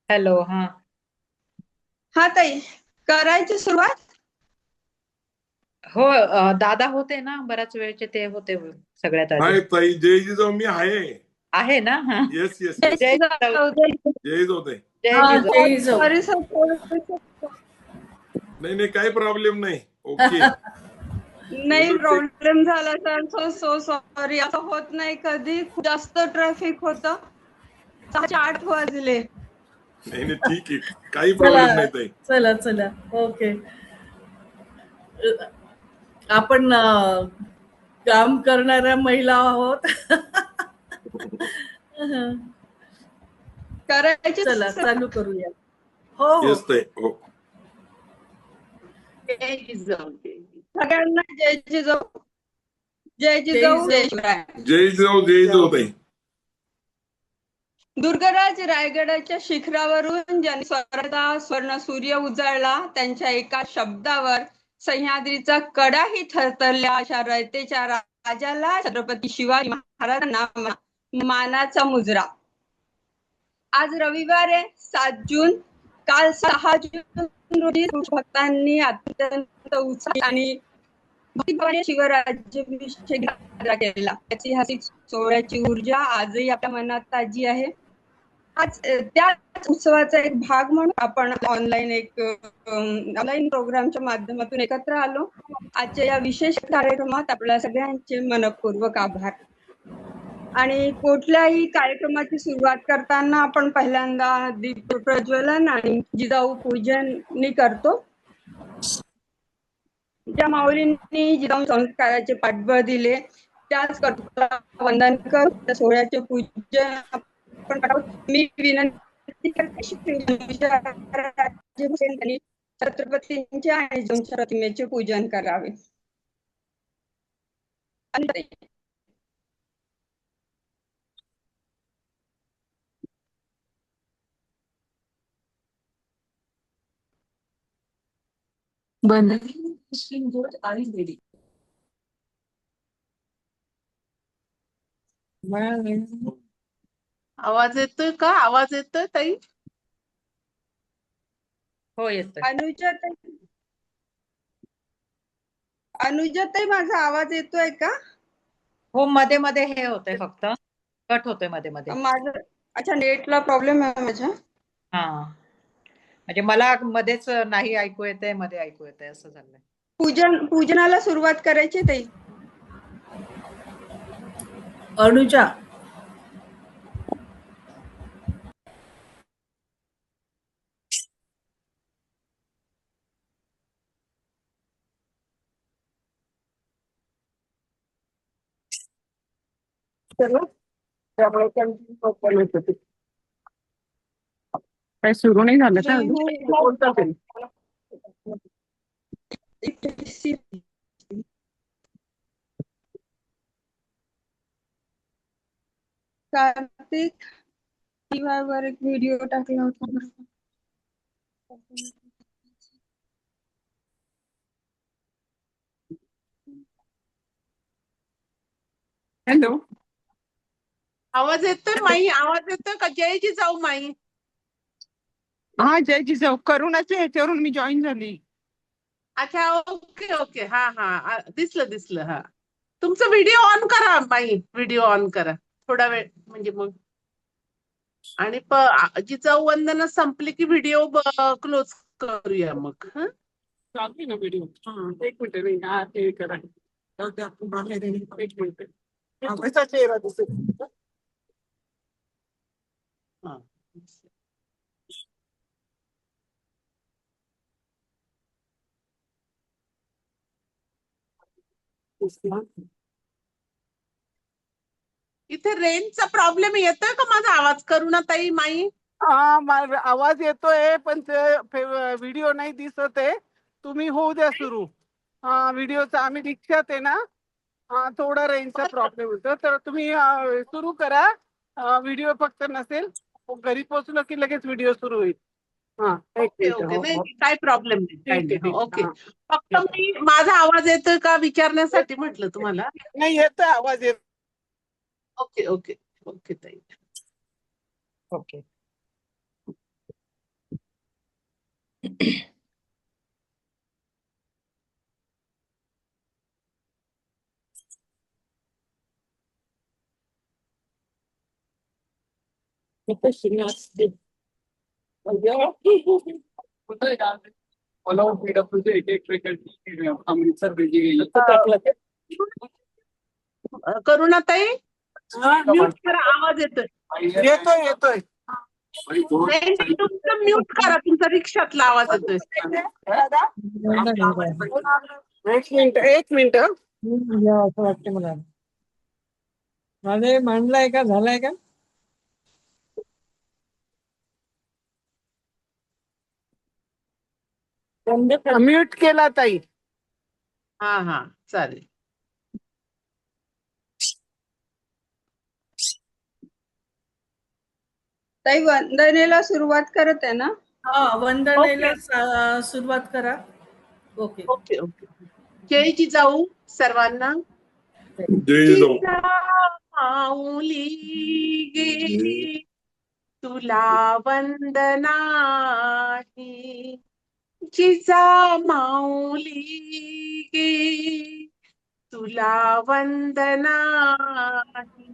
Hello. हा. हा ताई, करायची सुरुवात. हो. दादा होते ना बऱ्याच वेळचे, ते होते सगळ्यात आधी. हाय ताई, जय जिजाऊ. मी आहे. आहे ना. हा. येस येस जय येस. जय जिजाऊ. जिजाऊ, जय जिजाऊ. जय जिजाऊ ताई. जय हा जिजाऊ. जय जाऊ. सॉरी सर, नाही नाही, काही प्रॉब्लेम नाही. ओके. नाही उलट ते प्रॉब्लेम झाला सर. So sorry. असं होत नाही कधी. खूप जास्त ट्रॅफिक होतं. 8 वाजले. नाही नाही, ठीक आहे. काही चला प्रॉब्लेम नाही ताई. चला चला. ओके. आपण काम करणाऱ्या महिला आहोत. करायची चला चालू करूया. हो हो. येस ताई. हो. जय जिजाऊ. सगळ्यांना जय जिजाऊ. जय जय जिजाऊ, जय जिजाऊ. शिवराय. जय जिजाऊ. जय जिजाऊ ताई. दुर्गराज रायगडाच्या शिखरावरून ज्यांनी स्वराचा स्वर्ण सूर्य उजळला, त्यांच्या एका शब्दावर सह्याद्रीचा कडाही थरथरल्या, अशा रयतेच्या राजाला छत्रपती शिवाजी महाराजांना मानाचा मुजरा. आज रविवार आहे, 7 जून. काल 6 जून रोजी भक्तांनी अत्यंत उत्साही आणि भक्तिभावाने शिवराज्याभिषेक साजरा केला. ऐतिहासिक सोहळ्याची ऊर्जा आजही आपल्या मनात ताजी आहे. आज त्याच उत्सवाचा एक भाग म्हणून आपण ऑनलाईन प्रोग्रामच्या माध्यमातून एकत्र आलो. आजच्या या विशेष कार्यक्रमात आपल्या सगळ्यांचे मनपूर्वक आभार. आणि कुठल्याही कार्यक्रमाची सुरुवात करताना आपण पहिल्यांदा दीप प्रज्वलन आणि जिजाऊ पूजन करतो. ज्या माऊलींनी जिजाऊ संस्काराचे पाठबळ दिले, त्याच कर्तृत्वाला वंदन करू. त्या सोहळ्याचे पूजन आपण करावं. मी विनंती करते श्री राजे भोसले यांनी छत्रपतींच्या आणि जिजाऊंच्या प्रतिमेचे पूजन करावे. बंद. आवाज येतोय का? आवाज येतोय ताई? हो, येतोय. अनुजाताई, माझा आवाज येतोय का? हो, मध्ये मध्ये हे होतंय, फक्त कट होतोय मध्ये मध्ये. माझं अच्छा, नेटला प्रॉब्लेम आहे माझ्या. हा, म्हणजे मला मध्येच नाही ऐकू येते, मध्ये ऐकू येते, असं झालंय. पूजनाला सुरुवात करायची ताई. अनुजा. काही सुरू नाही झालं का नाही, अजून? कार्तिक वर एक व्हिडिओ टाकला होता. हॅलो. आवाज येतोय माई? आवाज येतोय का? जय जिजाऊ माई. हा, जय जिजाऊ. करुणाच्या ह्याच्यावरून मी जॉईन झाली. अच्छा, ओके ओके. हा हा, दिसलं दिसलं. हा, तुमचं व्हिडिओ ऑन करा माई. व्हिडिओ ऑन करा थोडा वेळ, म्हणजे मग. आणि जिजाऊ वंदना संपली की व्हिडिओ क्लोज करूया मग. हा, चालते ना व्हिडिओ? एक मिनिट. नाही, हा ते करा. जाऊ दे, आपण बाहेर आहे. एक मिनिट. कसा चेहरा दिसेल? हा. इथे रेंजचा प्रॉब्लेम येतोय का माझा आवाज? करुणा ताई माई. हा, मला आवाज येतोय, पण ते व्हिडिओ नाही दिसत आहे. तुम्ही होऊ द्या सुरू. हा, व्हिडिओचा आम्ही रिक्षात आहे ना. हा, थोडा रेंजचा प्रॉब्लेम होतो, तर तुम्ही सुरू करा. व्हिडिओ फक्त नसेल, घरी पोहोचलो की लगेच व्हिडिओ सुरू होईल. हा, एक ओके मिनिट. ओके. हो नाही हो, काय प्रॉब्लेम नाही, काय ठीक आहे, नाही. ठीक ओके. आहे. फक्त मी माझा आवाज येतोय का विचारण्यासाठी म्हटलं तुम्हाला. नाही, येतोय आवाज. येत ओके ओके ओके ताई. ओके. करुणाताई म्यूट करा, आवाज येतोय. येतोय येतोय. नाही नाही, तुमचं म्यूट करा, तुमचा रिक्षातला आवाज येतोय. एक मिनिट असं वाटतं मला. माझे मांडलाय का, झालाय का? म्यूट केला ताई. हा हा, चालेल. ताई वंदनेला सुरुवात करत आहे ना? हा, वंदनेला सुरुवात करा. ओके. Okay okay. जय जिजाऊ सर्वांना. जय जिजाऊ. माऊली गे तुला वंदना आहे. जिजा माऊली गे तुला वंदना आहे.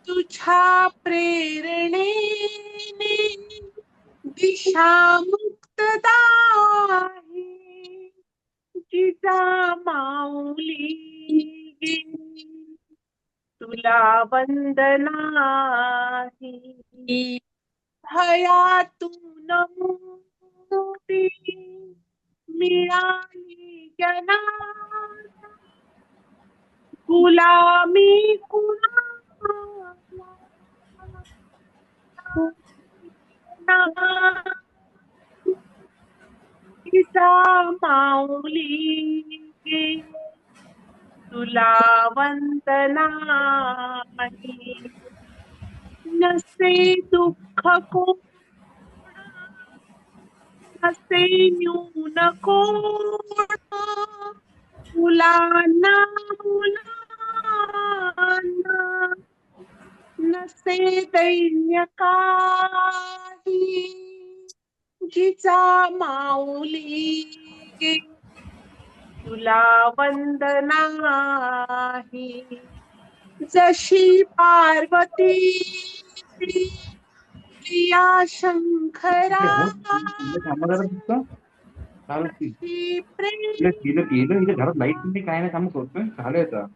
तुझ्या प्रेरणेने दिशा मुक्तदा आहे. जिजा माऊली गे तुला वंदना आहे. हयातून मुक्ती मिळाली ज्ञानाला, गुलामी कुणाला जिजा माऊली गे तुला वंदना आहे. नसे दुःख कोण, नसे न्यून कोण, मुलांना मुलांना नसे दैन्य काही. जिजा माऊली गे तुला वंदना आहे. जशी पार्वती प्रिया शंकरा घरात लाईट नाही, काय नाही, काम करतोय झालंय आता.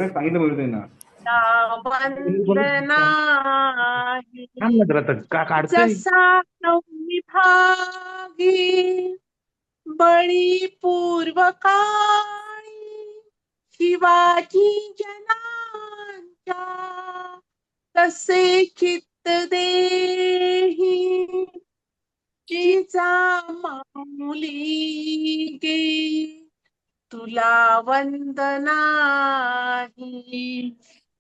सांगितलं बोलतोय ना. वंदना का काढतोय. जसा नवमी भागी बळी पूर्व काळी शिवाजी जनांच्या, तसे चित्त देही जिजा माऊली गे तुला वंदना आहे.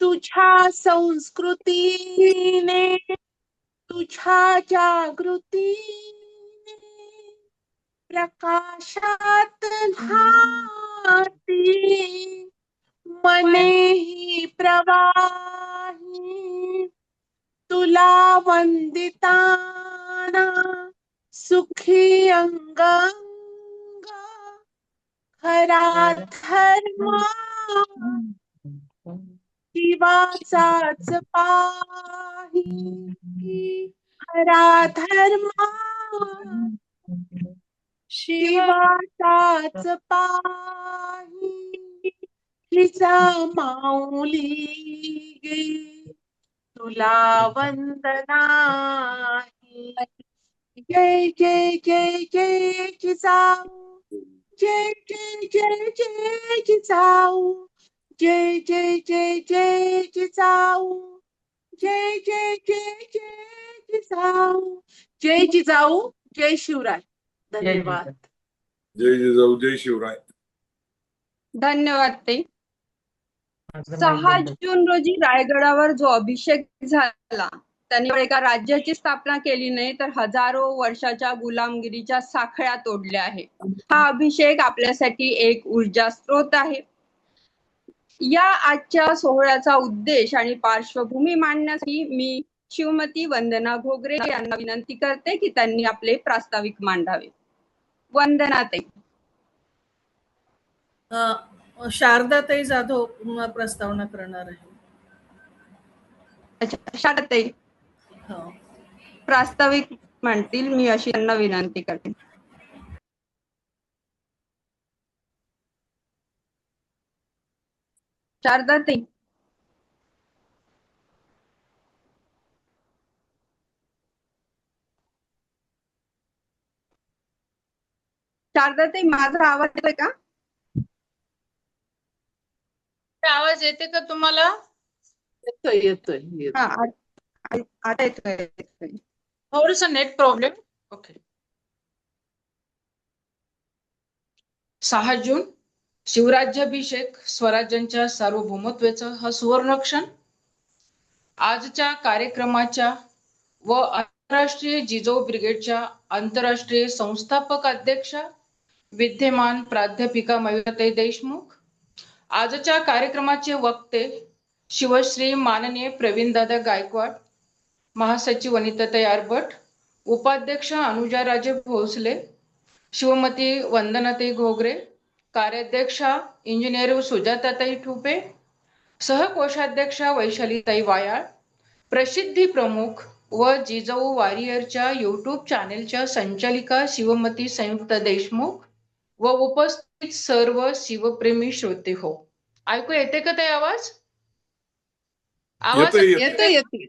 तुझ्या संस्कृतीने, तुझ्या जागृतीने प्रकाशात न्हाती मनेही प्रवाही. तुला वंदिताना सुखी अंग खरा धर्म शिवाचाच पाही. खरा धर्म शिवाचाच पाही. जिजा माऊली गे तुला वंदना आहे. जय जय जय जय जिजाऊ, जय जय जय जय जिजाऊ, जय जय जय जय जिजाऊ, जय जय जय जय जिजाऊ. जय जिजाऊ, जय शिवराय. धन्यवाद. जय जिजाऊ, जय शिवराय. धन्यवाद ताई. 6 जून रोजी रायगडावर जो अभिषेक झाला त्याने एका राज्याची स्थापना केली नाही, तर हजारो वर्षाच्या गुलामगिरीच्या साखळ्या तोडल्या आहे. हा अभिषेक आपल्यासाठी एक ऊर्जा स्रोत आहे. या आजच्या सोहळ्याचा उद्देश आणि पार्श्वभूमी मांडण्यासाठी मी शिवमती वंदना घोगरे यांना विनंती करते की त्यांनी आपले प्रास्ताविक मांडावे. वंदनाताई. शारदाताई जाधव प्रस्तावना करणार आहे. अच्छा, शारदाताई हो. प्रास्ताविक म्हणतील, मी अशी त्यांना विनंती करते. शारदाताई. शारदाताई, माझा आवाज येतोय का? आवाज येते का तुम्हाला? येतोय येतोय येतोय. हा, आता येतोय. थोडस नेट प्रॉब्लेम. ओके. 6 जून शिवराज्याभिषेक, स्वराज्यांच्या सार्वभौमत्वाचा हा सुवर्णक्षण. आजच्या कार्यक्रमाच्या व आंतरराष्ट्रीय जिजाऊ ब्रिगेडच्या आंतरराष्ट्रीय संस्थापक अध्यक्षा विद्यमान प्राध्यापिका मयुराताई देशमुख, आजच्या कार्यक्रमाचे वक्ते शिवश्री माननीय प्रवीणदादा गायकवाड, महासचिव वनिताताई आरबट, उपाध्यक्ष अनुजा राजे भोसले, शिवमती वंदनाताई घोगरे, कार्याध्यक्षा इंजिनियर सुजाताताई ठुपे, सहकोषाध्यक्षा वैशालीताई वायाळ, प्रसिद्धी प्रमुख व जिजाऊ वॉरियरच्या युट्यूब चॅनेलच्या संचालिका शिवमती संयुक्त देशमुख व उपस्थित सर्व शिवप्रेमी श्रोते हो. ऐकू येते का ते आवाज? आवाज येतोय. येतोय.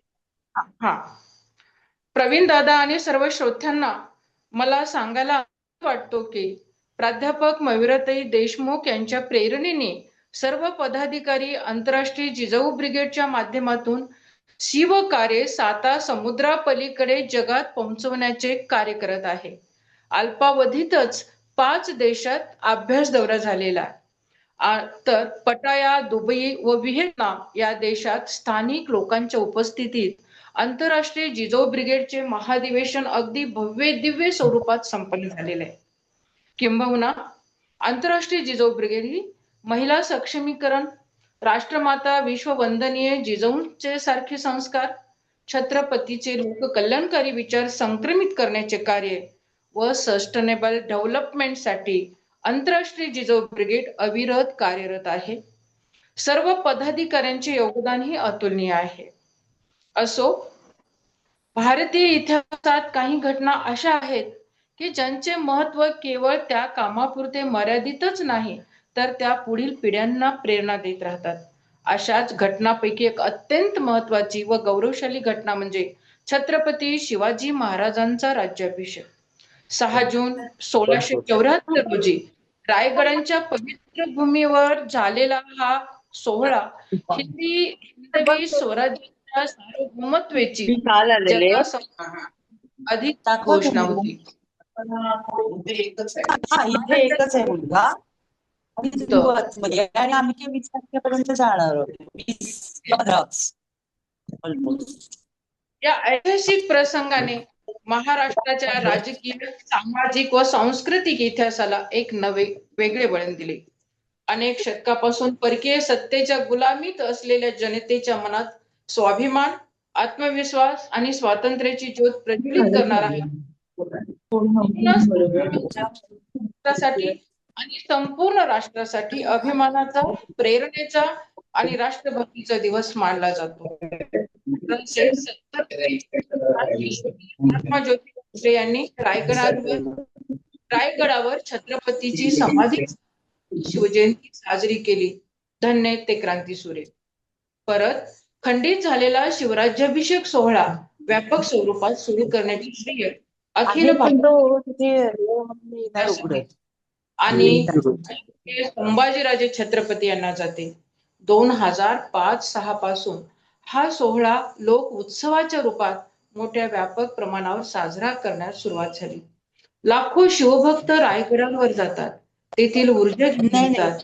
हा. प्रवीण दादा आणि सर्व श्रोत्यांना मला सांगायला वाटतो की प्राध्यापक मयुराताई देशमुख यांच्या प्रेरणेने सर्व पदाधिकारी आंतरराष्ट्रीय जिजाऊ ब्रिगेडच्या माध्यमातून शिवकार्य 7 समुद्रापलीकडे जगात पोहोचवण्याचे कार्य करत आहे. अल्पावधीतच 5 देशात अभ्यास दौरा झालेला तर पटाया, दुबई व व्हिएतनाम या देशात स्थानिक लोकांच्या उपस्थितीत आंतरराष्ट्रीय जिजाऊ ब्रिगेडचे महाधिवेशन अगदी भव्य दिव्य स्वरूपात संपन्न झालेले आहे. किंबहुना आंतरराष्ट्रीय जिजाऊ ब्रिगेड ही महिला सक्षमीकरण, राष्ट्रमाता विश्ववंदनीय जिजाऊंचे सारखे संस्कार, छत्रपतीचे लोककल्याणकारी विचार संक्रमित करण्याचे कार्य व सस्टेनेबल डेव्हलपमेंटसाठी आंतरराष्ट्रीय जिजाऊ ब्रिगेड अविरत कार्यरत आहे. सर्व पदाधिकाऱ्यांचे योगदानही अतुलनीय आहे. असो, भारतीय इतिहासात काही घटना अशा आहेत की ज्यांचे महत्व केवळ त्या कामापुरते मर्यादितच नाही तर त्या पुढील पिढ्यांना प्रेरणा देत राहतात. अशाच घटनापैकी एक अत्यंत महत्वाची व गौरवशाली घटना म्हणजे छत्रपती शिवाजी महाराजांचा राज्याभिषेक. 6 जून 1674 रोजी रायगडांच्या पवित्र भूमीवर झालेला हा सोहळा हिंदवी स्वराज्याच्या सार्वभौमत्वाची जगासमोर अधिक घोषणा होती. इथे एकच आहे मुलगा आणि आम्ही काही 20 तारखेपर्यंत जाणार आहोत. या ऐतिहासिक प्रसंगाने महाराष्ट्राच्या राजकीय, सामाजिक व सांस्कृतिक इतिहासाला एक नवे वेगळे वळण दिले. अनेक शतकापासून परकीय सत्तेच्या गुलामीत असलेल्या जनतेच्या मनात स्वाभिमान, आत्मविश्वास आणि स्वातंत्र्याची ज्योत प्रज्वलित करणारा आणि संपूर्ण राष्ट्रासाठी अभिमानाचा, प्रेरणेचा आणि राष्ट्रभक्तीचा दिवस मानला जातो. महात्मा ज्योतिबा यांनी रायगडावर छत्रपतीची समाधी शिवजयंती साजरी केली. धन्य ते क्रांतीसूर्य. परत खंडित झालेला शिवराज्याभिषेक सोहळा व्यापक स्वरूपात सुरू करण्याची श्रेय अखिल आणि संभाजीराजे छत्रपती यांना जाते. 2005-06 पासून हा सोहळा लोक उत्सवाच्या रूपात मोठ्या व्यापक प्रमाणावर साजरा करण्यास सुरुवात झाली. लाखो शिवभक्त रायगडावर जातात, तेथील ऊर्जा घेऊन जातात.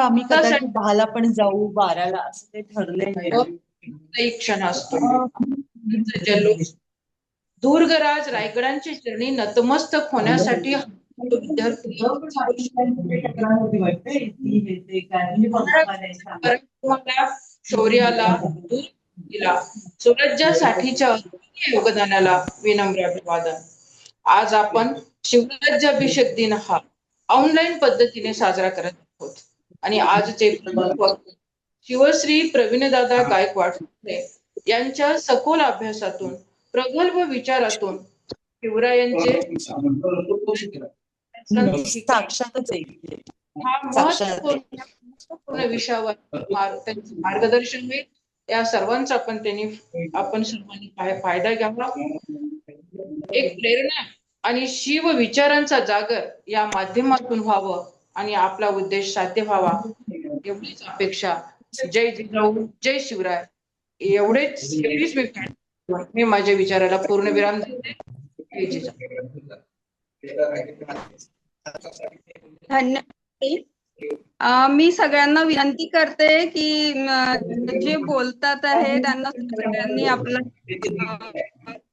आम्ही कदाचित 10ला पण जाऊ, 12ला असं ते ठरले. एक क्षण असतो जल्लोष. दुर्गराज रायगडांची चरणी नतमस्तक होण्यासाठी विद्यार्थी विद्यार्थी पराक्रमाला, शौर्याला, दूर केला, स्वराज्यासाठीच्या अतुलनीय योगदानाला विनम्र अभिवादन. आज आपण शिवराज्याभिषेक दिन हा ऑनलाईन पद्धतीने साजरा करत आहोत आणि आजचे शिवश्री प्रवीणदादा गायकवाड यांच्या सखोल अभ्यासातून, प्रगल्भ विचारातून शिवरायांचे साक्षातच आहे. हा महत्वपूर्ण विषयावर त्यांचे मार्गदर्शन होईल. या सर्वांचा आपण सर्वांनी फायदा घ्यावा. एक प्रेरणा आणि शिव विचारांचा जागर या माध्यमातून व्हावं आणि आपला उद्देश साध्य व्हावा एवढीच अपेक्षा. जय जिजाऊ, जय शिवराय. एवढीच मी माझ्या विचाराला पूर्ण विराम देते. जय जिजाऊ. धन्यवाद. मी सगळ्यांना विनंती करते की जे बोलतात आहे त्यांना सगळ्यांनी आपलं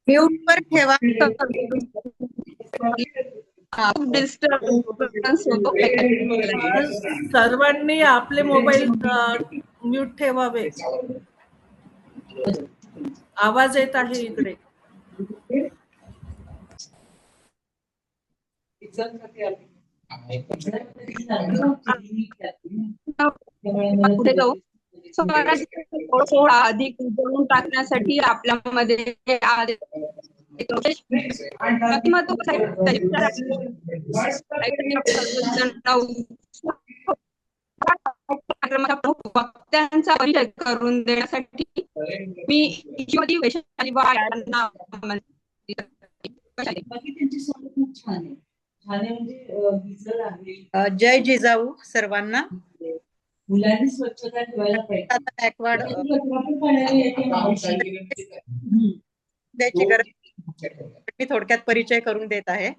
म्यूटवर ठेवा. डिस्टर्बन्स होतो. सर्वांनी आपले मोबाईल म्यूट ठेवावे. आवाज येत आहे इकडे. पुढे जाऊ. अधिक उजळून टाकण्यासाठी आपल्यामध्ये वक्त्यांचा परिचय करून देण्यासाठी मी श्रीमती वैशाली वाघ यांना जय जिजाऊ सर्वांना. मुलांनी स्वच्छता ठेवायला पाहिजे. गायकवाड त्याची गरज मी थोडक्यात परिचय करून देत आहे.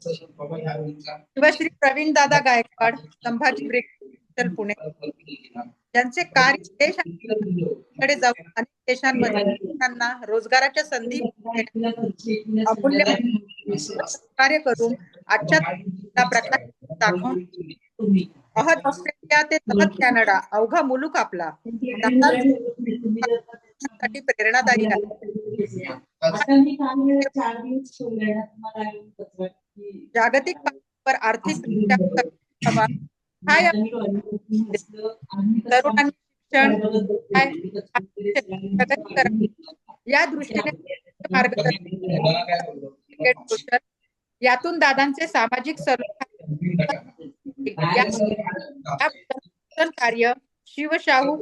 शिवश्री प्रवीणदादा गायकवाड, संभाजी ब्रिगेड, पुणे, ज्यांचे कार्य देशाकडे जाऊन अनेक देशांमध्ये लोकांना रोजगाराच्या संधी अमूल्य कार्य करून आजच्या प्रकाश दाखवून अहद ऑस्ट्रेलिया ते तहत कॅनडा अवघा मुलूक आपला साठी प्रेरणादायी आहे. जागतिक पातळीवर आर्थिक तरुणांनी शिक्षण या दृष्टीने मार्गदर्शन यातून दादांचे सामाजिक कार्य शिवशाहू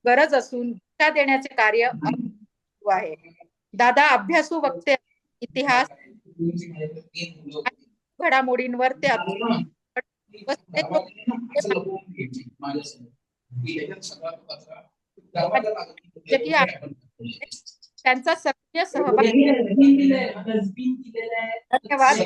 गरज असून दिशा देण्याचे कार्य आहे. दादा अभ्यासू वक्ते, इतिहास घडामोडींवर ते त्यांचा सक्रिय सहभाग. धन्यवाद.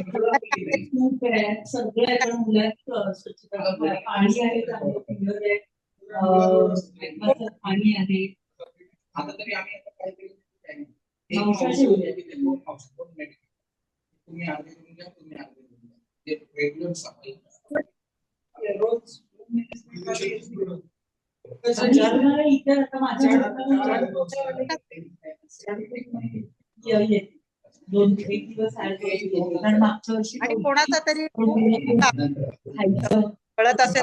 आणि कोणाचा तरी कळत असेल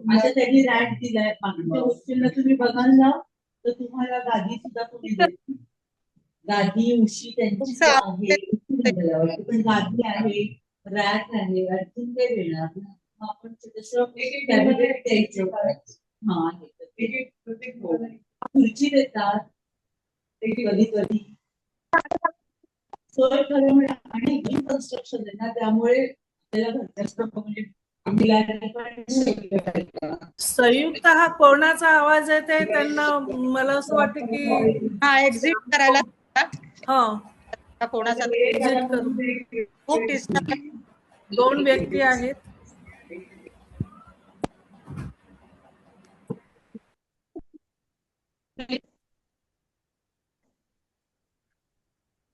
आता त्यांनी रॅट दिलाय. बाकीच्या गोष्टींना तुम्ही बघाल ना तर तुम्हाला गादी सुद्धा तुम्ही गादी उशी त्यांची आहे, पण गादी आहे, रॅक आहे, अडचण काही देणार ना आपण तसं द्यायचं. हा खुर्ची देतात कधी कधी सोय खरं आणि कन्स्ट्रक्शन आहे ना त्यामुळे त्याला जास्त म्हणजे संयुक्त हा कोणाचा आवाज येते त्यांना मला असं वाटतं की हा एक्झिट करायला. हा कोणाचा एक्झिट करू. खूप डिस्टर्ब. 2 व्यक्ती आहेत.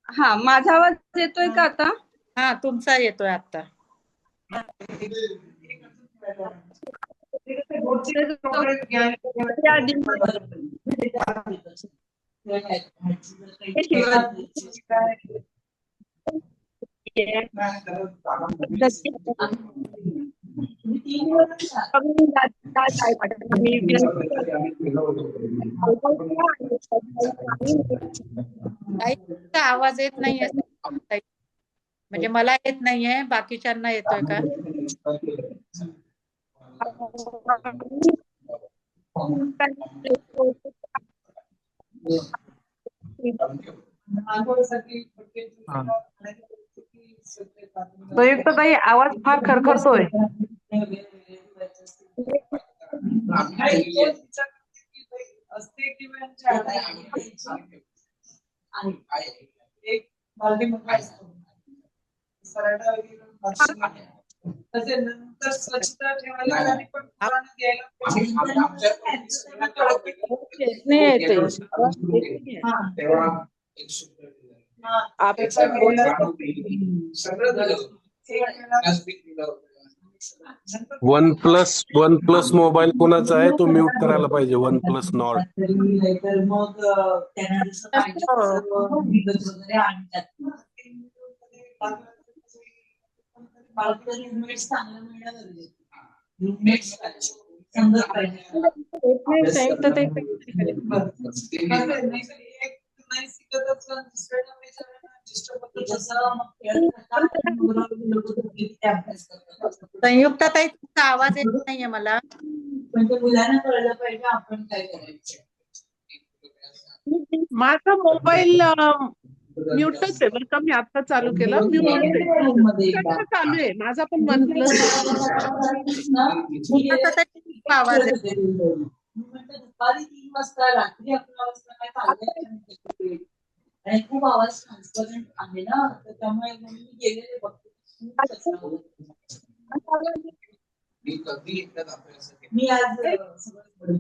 हा, माझा आवाज येतोय का आता? हा, तुमचा येतोय आता. आवाज येत नाहीये, म्हणजे मला येत नाहीये, बाकीच्यांना येतोय का? संयुक्त ताई, आवाज फार खरखरतोय. वन प्लस मोबाईल कोणाचा आहे तो म्यूट करायला पाहिजे. OnePlus Nord. तर मग त्यांना जसं पाहिजे तसं विकत वगैरे आणतात. रूममेट्स चांगलं मिळणं गरजेचं. रूममेट्स समजत पाहिजे. संयुक्त ताई, तुमचा आवाज येत नाहीये मला. म्हणजे मुलांना कळलं पाहिजे आपण काय करायचं. माझा मोबाईल म्यूटच आहे बरं का, मी आता चालू केला. म्यूट चालू आहे माझा पण OnePlus. आवाज दुपारी 3 वाजता, रात्री 11 वाजता काय चाललंय आणि खूप आवाज ट्रान्सपरंट आहे ना, तर त्यामुळे मी गेलेले बघते. मी आज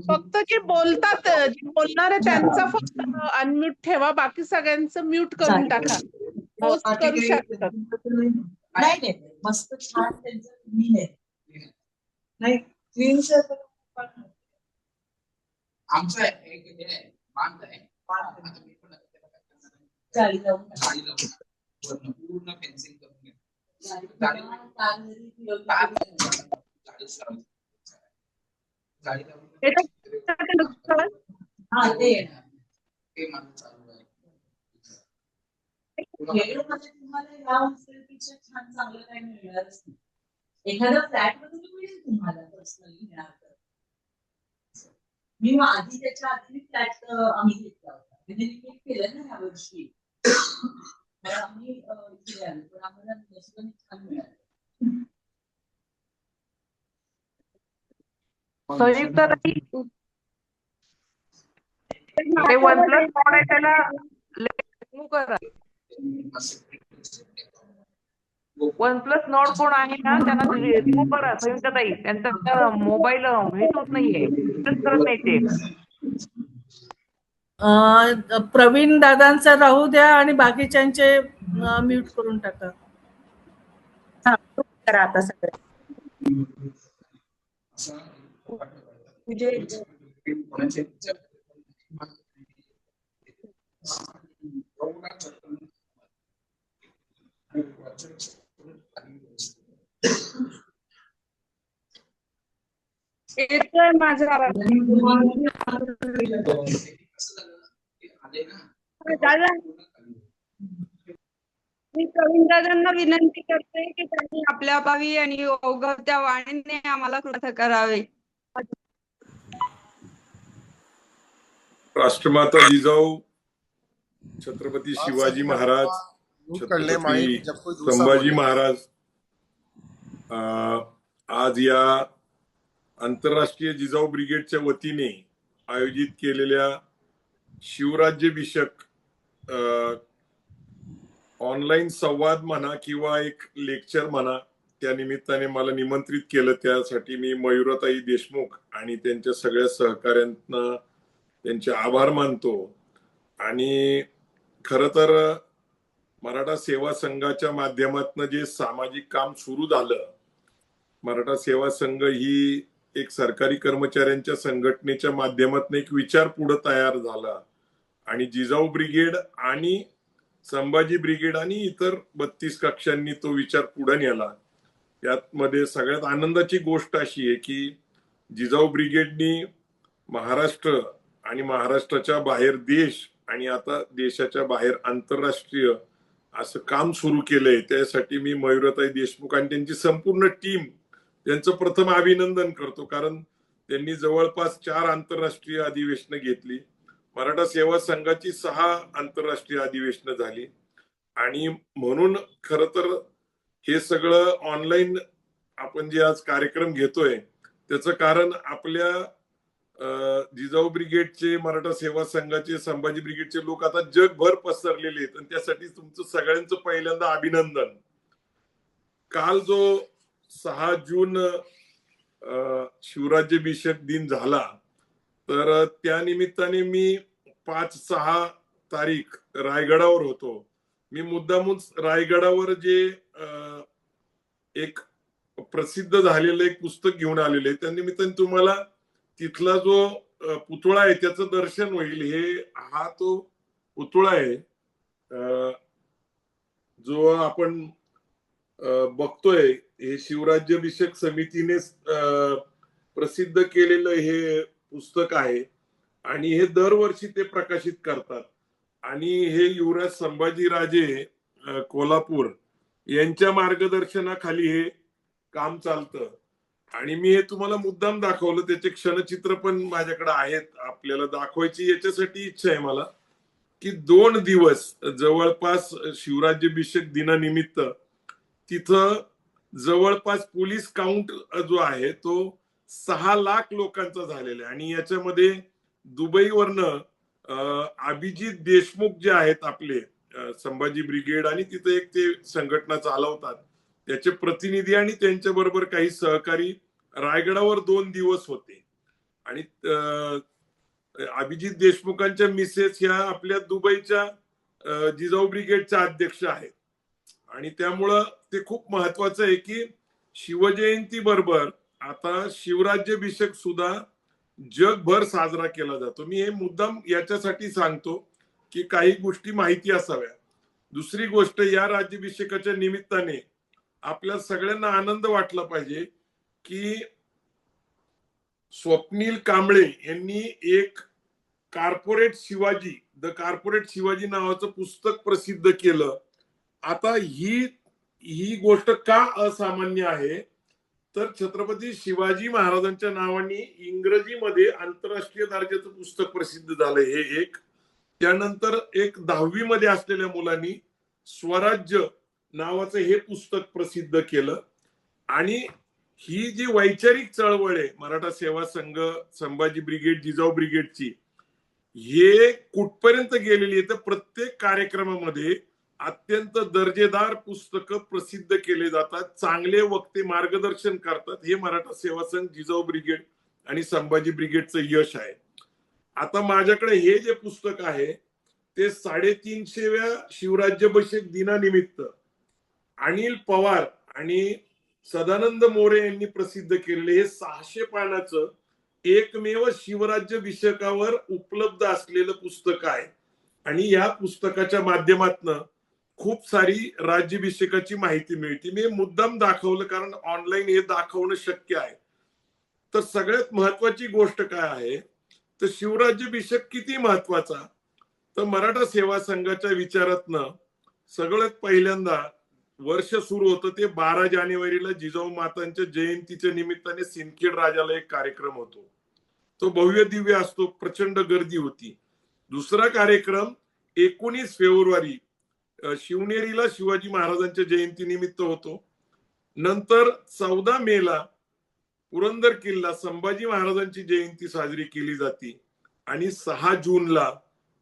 फक्त जे बोलतात, जे बोलणारे त्यांचा फक्त अनम्यूट ठेवा, बाकी सगळ्यांचं म्यूट करून टाका. पोस्ट करू शकतात. नाही, मस्त छान त्यांचं क्लीन आहे. नाही, क्लीन आमचं एक बांध आहे, चाळी लावून पूर्ण फेन्सिंग करून घ्या. तुम्हाला या हॉस्टेलपेक्षा छान चांगलं काही मिळणारच नाही. एखाद्या फ्लॅट मध्ये मिळेल तुम्हाला पर्सनली मिळणार. मी आधी त्याच्या आधी फ्लॅट आम्ही घेतला होता, म्हणजे मी केलं ना यावर्षी. आम्ही इथे आलो, पण आम्हाला छान मिळालं. संयुक्त OnePlus Nord आहे, त्याला रिमूव्ह करा. OnePlus Nord कोण आहे ना, त्यांना रिमूव्ह करा संयुक्त ताई. त्यांचा मोबाईल हेच होत नाहीये, करत नाही ते. प्रवीण दादांचा राहू द्या आणि बाकीच्यांचे म्यूट करून टाका. करा आता सगळं. येतोय माझा आवाज. मी प्रवीण दादांना विनंती करते की त्यांनी आपल्या भावी आणि ओघवत्या वाणीने आम्हाला कृत करावे. राष्ट्रमाता जिजाऊ छत्रपती शिवाजी महाराज, छत्रपती संभाजी महाराज आज या आंतरराष्ट्रीय जिजाऊ ब्रिगेडच्या वतीने आयोजित केलेल्या शिवराज्याभिषेक ऑनलाईन संवाद म्हणा किंवा एक लेक्चर म्हणा, त्या निमित्ताने मला निमंत्रित केलं. त्यासाठी मी मयुराताई देशमुख आणि त्यांच्या सगळ्या सहकाऱ्यांना त्यांचे आभार मानतो. आणि खर तर मराठा सेवा संघाच्या माध्यमातून जे सामाजिक काम सुरू झालं, मराठा सेवा संघ ही एक सरकारी कर्मचाऱ्यांच्या संघटनेच्या माध्यमातून एक विचार पुढे तयार झाला आणि जिजाऊ ब्रिगेड आणि संभाजी ब्रिगेड आणि इतर 32 कक्षांनी तो विचार पुढे नेला. त्यामध्ये सगळ्यात आनंदाची गोष्ट अशी आहे की जिजाऊ ब्रिगेडनी महाराष्ट्र आणि महाराष्ट्राच्या बाहेर देश आणि आता देशाच्या बाहेर आंतरराष्ट्रीय असं काम सुरू केलंय. त्यासाठी मी मयुरताई देशमुख आणि त्यांची संपूर्ण टीम त्यांचं प्रथम अभिनंदन करतो, कारण त्यांनी जवळपास 4 आंतरराष्ट्रीय अधिवेशनं घेतली. मराठा सेवा संघाची 6 आंतरराष्ट्रीय अधिवेशनं झाली. आणि म्हणून खर तर हे सगळं ऑनलाईन आपण जे आज कार्यक्रम घेतोय त्याचं कारण आपल्या जिजाऊ ब्रिगेडचे, मराठा सेवा संघाचे, संभाजी ब्रिगेडचे लोक आता जगभर पसरलेले आहेत आणि त्यासाठी तुमचं सगळ्यांचं पहिल्यांदा अभिनंदन. काल जो 6 जून शिवराज्याभिषेक दिन झाला, तर त्या निमित्ताने मी 5-6 तारीख रायगडावर होतो. मी मुद्दामून रायगडावर जे एक प्रसिद्ध झालेलं एक पुस्तक घेऊन आलेलं आहे, त्या निमित्ताने तुम्हाला तिथला जो पुतळा आहे त्याचं दर्शन होईल. हा तो पुतळा आहे जो आपण बघतोय. हे शिवराज्याभिषेक समितीने प्रसिद्ध केलेलं हे पुस्तक आहे आणि हे दरवर्षी ते प्रकाशित करतात. आणि हे युवराज संभाजीराजे कोल्हापूर यांच्या मार्गदर्शनाखाली हे काम चालतं. आणि मी हे तुम्हाला मुद्दाम दाखवलं, त्याचे क्षणचित्र पण माझ्याकडे आहेत, आपल्याला दाखवायची याच्यासाठी इच्छा आहे मला की 2 दिवस जवळपास शिवराज्याभिषेक दिनानिमित्त तिथं जवळपास पोलीस काउंट जो आहे तो 6 लाख लोकांचा झालेला आहे. आणि याच्यामध्ये दुबईवरनं अभिजित देशमुख जे आहेत आपले संभाजी ब्रिगेड आणि तिथे एक ते संघटना चालवतात त्याचे प्रतिनिधी आणि त्यांच्या बरोबर काही सहकारी रायगडावर 2 दिवस होते. आणि अभिजित देशमुखांच्या मिसेस ह्या आपल्या दुबईच्या जिजाऊ ब्रिगेडच्या अध्यक्ष आहेत. आणि त्यामुळं ते खूप महत्वाचं आहे की शिवजयंती बरोबर आता शिवराज्याभिषेक सुद्धा जगभर साजरा केला जातो. मी हे मुद्दाम याच्यासाठी सांगतो की काही गोष्टी माहिती असाव्या. दुसरी गोष्ट, या राज्याभिषेकाच्या निमित्ताने आपल्या सगळ्यांना आनंद वाटला पाहिजे की स्वप्नील कांबळे यांनी एक corporate Shivaji, the corporate Shivaji नावाचं पुस्तक प्रसिद्ध केलं. आता ही गोष्ट का असामान्य आहे, तर छत्रपती शिवाजी महाराजांच्या नावाने इंग्रजीमध्ये आंतरराष्ट्रीय दर्जाचं पुस्तक प्रसिद्ध झालंय हे एक. त्यानंतर एक 10वी मध्ये असलेल्या मुलांनी स्वराज्य नावाचं हे पुस्तक प्रसिद्ध केलं. आणि ही जी वैचारिक चळवळ आहे मराठा सेवा संघ, संभाजी ब्रिगेड, जिजाऊ ब्रिगेडची, हे कुठपर्यंत गेलेली आहे तर प्रत्येक कार्यक्रमामध्ये अत्यंत दर्जेदार पुस्तकं प्रसिद्ध केले जातात, चांगले वक्ते मार्गदर्शन करतात. हे मराठा सेवा संघ, जिजाऊ ब्रिगेड आणि संभाजी ब्रिगेडचं यश आहे. आता माझ्याकडे हे जे पुस्तक आहे ते 350व्या शिवराज्याभिषेक दिनानिमित्त अनिल पवार आणि सदानंद मोरे यांनी प्रसिद्ध केलेले हे 600 पानाचं एकमेव शिवराज्याभिषेकावर उपलब्ध असलेलं पुस्तक आहे. आणि या पुस्तकाच्या माध्यमातून खूप सारी राज्याभिषेकाची माहिती मिळते. मी मुद्दाम दाखवलं कारण ऑनलाईन हे दाखवणं शक्य आहे. तर सगळ्यात महत्वाची गोष्ट काय आहे तर शिवराज्याभिषेक किती महत्वाचा, तर मराठा सेवा संघाच्या विचारातनं सगळ्यात पहिल्यांदा वर्ष सुरू होतं ते 12 जानेवारीला जिजाऊ मातांच्या जयंतीच्या निमित्ताने सिंदखेड राजाला एक कार्यक्रम होतो. तो भव्य दिव्य असतो, प्रचंड गर्दी होती. दुसरा कार्यक्रम 19 फेब्रुवारी शिवनेरीला शिवाजी महाराजांच्या जयंती निमित्त होतो. नंतर 14 मेला पुरंदर किल्ला संभाजी महाराजांची जयंती साजरी केली जाते. आणि 6 जूनला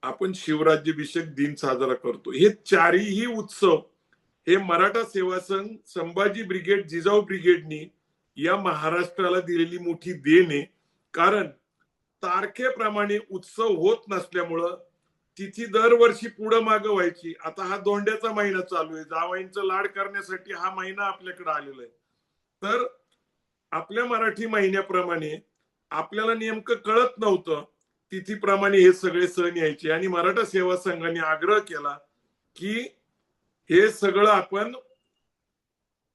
आपण शिवराज्याभिषेक दिन साजरा करतो. हे 4ही उत्सव हे मराठा सेवा संघ, संभाजी ब्रिगेड, जिजाऊ ब्रिगेडनी या महाराष्ट्राला दिलेली मोठी देण आहे. कारण तारखेप्रमाणे उत्सव होत नसल्यामुळं तिथी दरवर्षी पुढं मागं व्हायची. आता हा दोंड्याचा महिना चालू आहे, जावईंचं लाड करण्यासाठी हा महिना आपल्याकडे आलेला आहे. तर आपल्या मराठी महिन्याप्रमाणे आपल्याला नेमकं कळत नव्हतं तिथीप्रमाणे हे सगळे सण यायचे, आणि मराठा सेवा संघाने आग्रह केला की हे सगळं आपण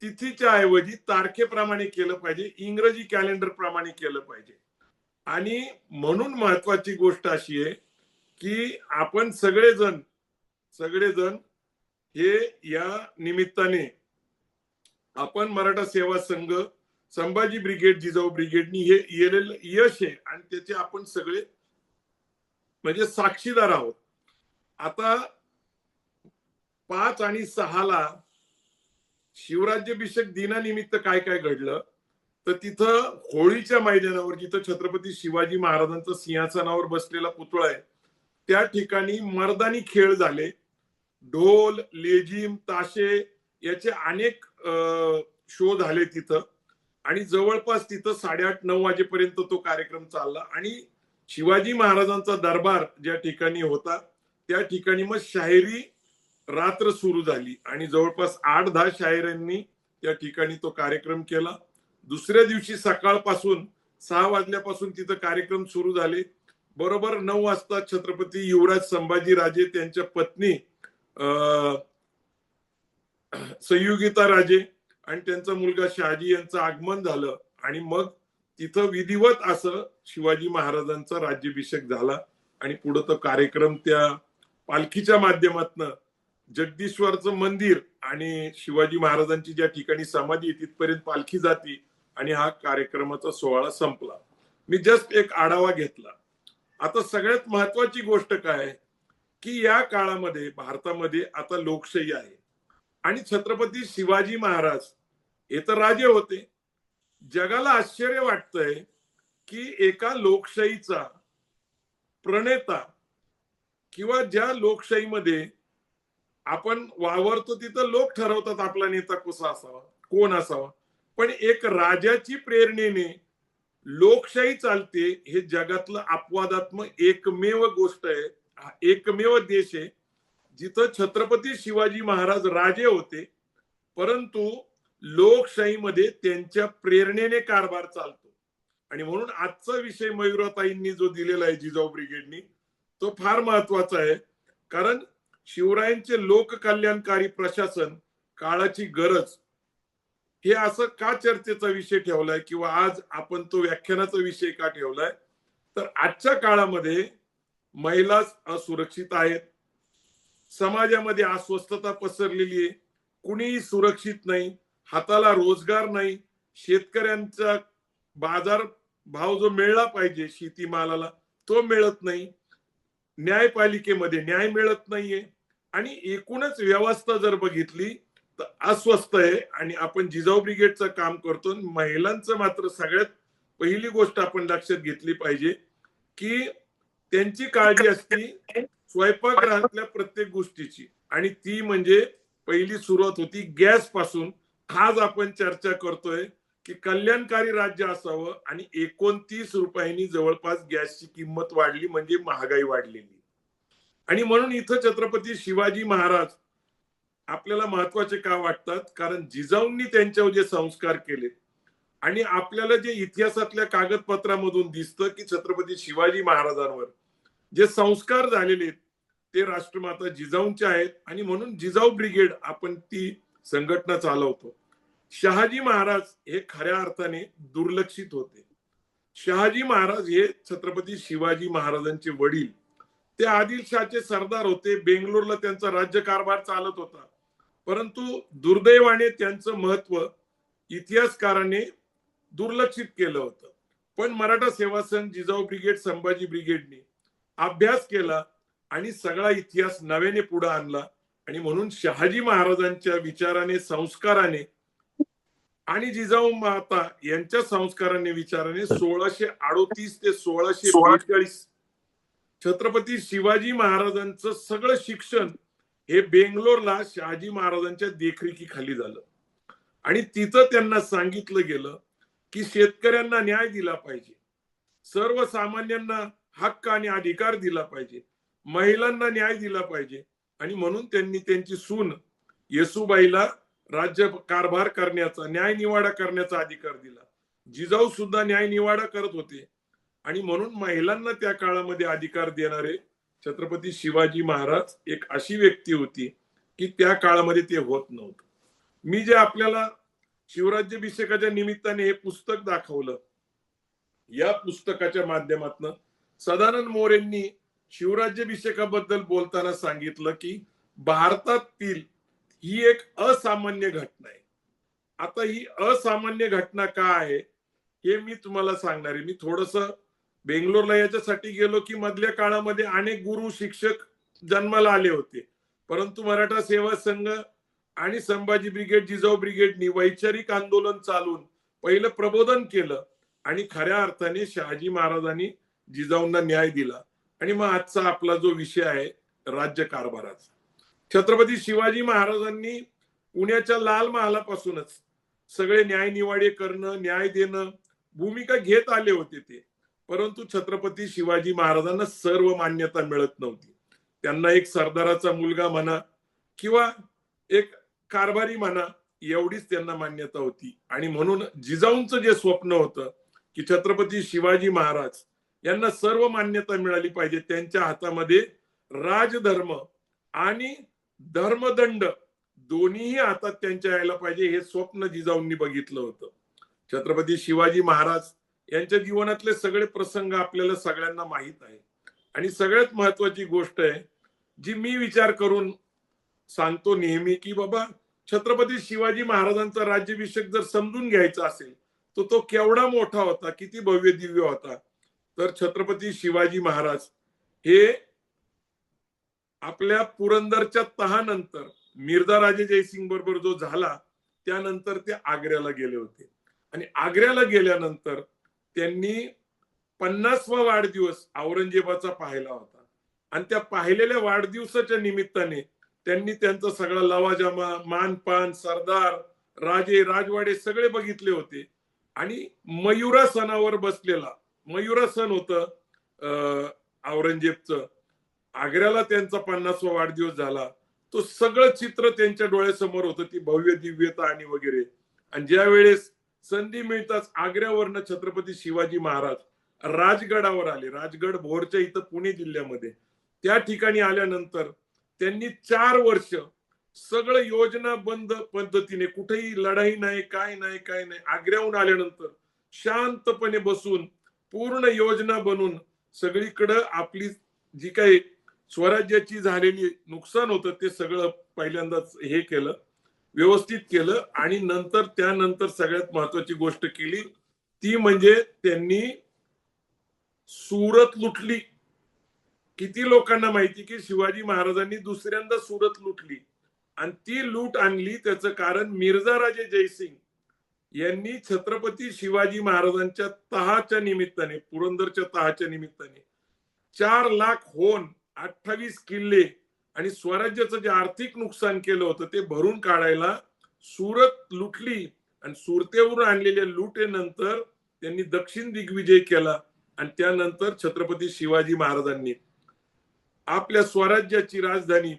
तिथीच्या ऐवजी तारखेप्रमाणे केलं पाहिजे, इंग्रजी कॅलेंडर प्रमाणे केलं पाहिजे. आणि म्हणून महत्वाची गोष्ट अशी आहे की आपण सगळेजण हे या निमित्ताने आपण मराठा सेवा संघ, संभाजी ब्रिगेड, जिजाऊ ब्रिगेडनी हे येलेलं यश आहे आणि त्याचे आपण सगळे म्हणजे साक्षीदार आहोत. आता 5 आणि 6 शिवराज्याभिषेक दिनानिमित्त काय काय घडलं, तर तिथं होळीच्या मैदानावर जिथं छत्रपती शिवाजी महाराजांचा सिंहासनावर बसलेला पुतळा आहे त्या ठिकाणी मर्दानी खेळ झाले. ढोल, लेझिम, ताशे याचे अनेक शो झाले तिथं, आणि जवळपास तिथं 8:30-9 वाजेपर्यंत तो कार्यक्रम चालला. आणि शिवाजी महाराजांचा दरबार ज्या ठिकाणी होता त्या ठिकाणी मग शाहिरी रात्र सुरू झाली आणि जवळपास 8-10 शाहिरांनी त्या ठिकाणी तो कार्यक्रम केला. दुसऱ्या दिवशी सकाळपासून 6 वाजल्यापासून तिथं कार्यक्रम सुरू झाले. बरोबर 9 वाजता छत्रपती युवराज संभाजी राजे, त्यांच्या पत्नी संयुगिता राजे आणि त्यांचा मुलगा शहाजी यांचं आगमन झालं, आणि मग तिथं विधिवत असं शिवाजी महाराजांचा राज्याभिषेक झाला. आणि पुढे तो कार्यक्रम त्या पालखीच्या माध्यमातून जगदीश्वरचं मंदिर आणि शिवाजी महाराजांची ज्या ठिकाणी समाधी तिथपर्यंत पालखी जाती आणि हा कार्यक्रमाचा सोहळा संपला. मी जस्ट एक आढावा घेतला. आता सगळ्यात महत्वाची गोष्ट काय आहे की या काळामध्ये भारतामध्ये आता लोकशाही आहे आणि छत्रपती शिवाजी महाराज हे तर राजे होते. जगाला आश्चर्य वाटतंय की एका लोकशाहीचा प्रणेता किंवा ज्या लोकशाहीमध्ये आपण वावरतो तिथं लोक ठरवतात आपला नेता कसा असावा, कोण असावा, पण एक राजाची प्रेरणेने लोकशाही चालते हे जगातलं अपवादात्मक एकमेव गोष्ट आहे. एकमेव देश आहे जिथं छत्रपती शिवाजी महाराज राजे होते परंतु लोकशाहीमध्ये त्यांच्या प्रेरणेने कारभार चालतो. आणि म्हणून आजचा विषय मयुराताईंनी जो दिलेला आहे जिजाऊ ब्रिगेडनी तो फार महत्वाचा आहे. कारण शिवरायांचे लोककल्याणकारी प्रशासन, काळाची गरज, हे असं का चर्चेचा विषय ठेवलाय किंवा आज आपण तो व्याख्यानाचा विषय का ठेवलाय, तर आजच्या काळामध्ये महिला असुरक्षित आहेत, समाजामध्ये अस्वस्थता पसरलेली आहे, कुणीही सुरक्षित नाही, हाताला रोजगार नाही, शेतकऱ्यांचा बाजार भाव जो मिळला पाहिजे शेतीमालाला तो मिळत नाही, न्यायपालिकेमध्ये न्याय मिळत नाहीये, आणि एकूणच व्यवस्था जर बघितली तर अस्वस्थ आहे. आणि आपण जिजाऊ ब्रिगेडचं काम करतो. महिलांचं मात्र सगळ्यात पहिली गोष्ट आपण लक्षात घेतली पाहिजे की त्यांची काळजी असते स्वयंपाकघरातल्या प्रत्येक गोष्टीची, आणि ती म्हणजे पहिली सुरुवात होती गॅस पासून. आज आपण चर्चा करतोय की कल्याणकारी राज्य असावं आणि 29 रुपयांनी जवळपास गॅसची किंमत वाढली म्हणजे महागाई वाढलेली. आणि म्हणून इथं छत्रपती शिवाजी महाराज आपल्याला महत्वाचे का वाटतात, कारण जिजाऊंनी त्यांच्यावर जे संस्कार केले आणि आपल्याला जे इतिहासातल्या कागदपत्रामधून दिसतं की छत्रपती शिवाजी महाराजांवर जे संस्कार झालेले आहेत ते राष्ट्रमाता जिजाऊंचे आहेत. आणि म्हणून जिजाऊ ब्रिगेड आपण ती संघटना चालवतो. शहाजी महाराज हे खऱ्या अर्थाने दुर्लक्षित होते. शहाजी महाराज हे छत्रपती शिवाजी महाराजांचे वडील, ते आदिलशाहचे सरदार होते. बेंगलोरला त्यांचा राज्यकारभार चालत होता, परंतु दुर्दैवाने त्यांचं महत्व इतिहासकाराने दुर्लक्षित केलं होतं. पण मराठा सेवा संघ, जिजाऊ ब्रिगेड, संभाजी ब्रिगेडने अभ्यास केला आणि सगळा इतिहास नव्याने पुढे आणला. आणि म्हणून शहाजी महाराजांच्या विचाराने, संस्काराने आणि जिजाऊ माता यांच्या संस्काराने, विचाराने 1638 ते 1642 छत्रपती शिवाजी महाराजांचं सगळं शिक्षण हे बेंगलोरला शहाजी महाराजांच्या देखरेखीखाली झालं. आणि तिथं त्यांना सांगितलं गेलं की शेतकऱ्यांना न्याय दिला पाहिजे, सर्वसामान्यांना हक्क आणि अधिकार दिला पाहिजे, महिलांना न्याय दिला पाहिजे. आणि म्हणून त्यांनी त्यांची सून येसूबाईला राज्य कारभार करण्याचा, न्याय निवाडा करण्याचा अधिकार दिला. जिजाऊ सुद्धा न्याय निवाडा करत होते. आणि म्हणून महिलांना त्या काळामध्ये अधिकार देणारे छत्रपती शिवाजी महाराज एक अशी व्यक्ती होती की त्या काळामध्ये ते होत नव्हतं. मी जे आपल्याला शिवराज्याभिषेकाच्या निमित्ताने हे पुस्तक दाखवलं, या पुस्तकाच्या माध्यमातून सदानंद मोरेंनी शिवराज्याभिषेकाबद्दल बोलताना सांगितलं की भारतातील ही एक असामान्य घटना आहे. आता ही असामान्य घटना का आहे हे मी तुम्हाला सांगणार आहे. मी थोडस बेंगलोरला याच्यासाठी गेलो की मधल्या काळामध्ये अनेक गुरु शिक्षक जन्माला आले होते, परंतु मराठा सेवा संघ आणि संभाजी ब्रिगेड, जिजाऊ ब्रिगेडनी वैचारिक आंदोलन चालून पहिलं प्रबोधन केलं आणि खऱ्या अर्थाने शहाजी महाराजांनी जिजाऊंना न्याय दिला. आणि मग आजचा आपला जो विषय आहे राज्य कारभाराचा, छत्रपती शिवाजी महाराजांनी पुण्याच्या लाल महालापासूनच सगळे न्याय निवाडे करणं, न्याय देणं भूमिका घेत आले होते ते. परंतु छत्रपती शिवाजी महाराजांना सर्व मान्यता मिळत नव्हती. त्यांना एक सरदाराचा मुलगा म्हणा किंवा एक कारभारी म्हणा, एवढीच त्यांना मान्यता होती. आणि म्हणून जिजाऊंचं जे स्वप्न होतं की छत्रपती शिवाजी महाराज यांना सर्व मान्यता मिळाली पाहिजे, त्यांच्या हातामध्ये राजधर्म आणि धर्मदंड दोन्हीही हातात त्यांच्या यायला पाहिजे, हे स्वप्न जिजाऊंनी बघितलं होतं. छत्रपती शिवाजी महाराज यांच्या जीवनातले सगळे प्रसंग आपल्याला सगळ्यांना माहित आहे. आणि सगळ्यात महत्वाची गोष्ट आहे जी मी विचार करून सांगतो नेहमी की बाबा छत्रपती शिवाजी महाराजांचा राज्याभिषेक जर समजून घ्यायचा असेल तर तो केवढा मोठा होता, किती भव्य दिव्य होता. तर छत्रपती शिवाजी महाराज हे आपल्या पुरंदरच्या तहानंतर मिर्झा राजे जयसिंग बरोबर जो झाला त्यानंतर ते आग्र्याला गेले होते. आणि आग्र्याला गेल्यानंतर त्यांनी 50वा वाढदिवस औरंगजेबाचा पाहिला होता. आणि त्या पाहिलेल्या वाढदिवसाच्या निमित्ताने त्यांनी त्यांचा सगळा लवाजमा, मानपान, सरदार, राजे, राजवाडे सगळे बघितले होते. आणि मयुरासनावर बसलेला, मयुरासन होतं औरंगजेबचं, आग्र्याला त्यांचा 50वा वाढदिवस झाला, तो सगळं चित्र त्यांच्या डोळ्यासमोर होतं, ती भव्य दिव्यता आणि वगैरे. आणि ज्या वेळेस संधी मिळताच आग्र्यावरनं छत्रपती शिवाजी महाराज राजगडावर आले, राजगड भोरच्या इथं पुणे जिल्ह्यामध्ये, त्या ठिकाणी आल्यानंतर त्यांनी 4 वर्ष सगळं योजनाबद्ध पद्धतीने, कुठेही लढाई नाही, काय नाही, काय नाही, आग्र्याहून आल्यानंतर शांतपणे बसून पूर्ण योजना बनवून सगळीकडं आपली जी काही स्वराज्याची झालेली नुकसान होतं ते सगळं पहिल्यांदाच हे केलं, व्यवस्थित केलं. आणि नंतर त्यानंतर सगळ्यात महत्वाची गोष्ट केली ती म्हणजे त्यांनी सुरत लुटली. किती लोकांना माहिती की शिवाजी महाराजांनी दुसऱ्यांदा सुरत लुटली आणि ती लूट आणली, त्याचं कारण मिर्झा राजे जयसिंग यांनी छत्रपती शिवाजी महाराजांच्या तहाच्या निमित्ताने, पुरंदरच्या तहाच्या निमित्ताने 4 लाख होन, 28 किल्ले आणि स्वराज्याचं जे आर्थिक नुकसान केलं होतं ते भरून काढायला सुरत लुटली. आणि सुरतेवरून आणलेल्या लुटेनंतर त्यांनी दक्षिण दिग्विजय केला. आणि त्यानंतर छत्रपती शिवाजी महाराजांनी आपल्या स्वराज्याची राजधानी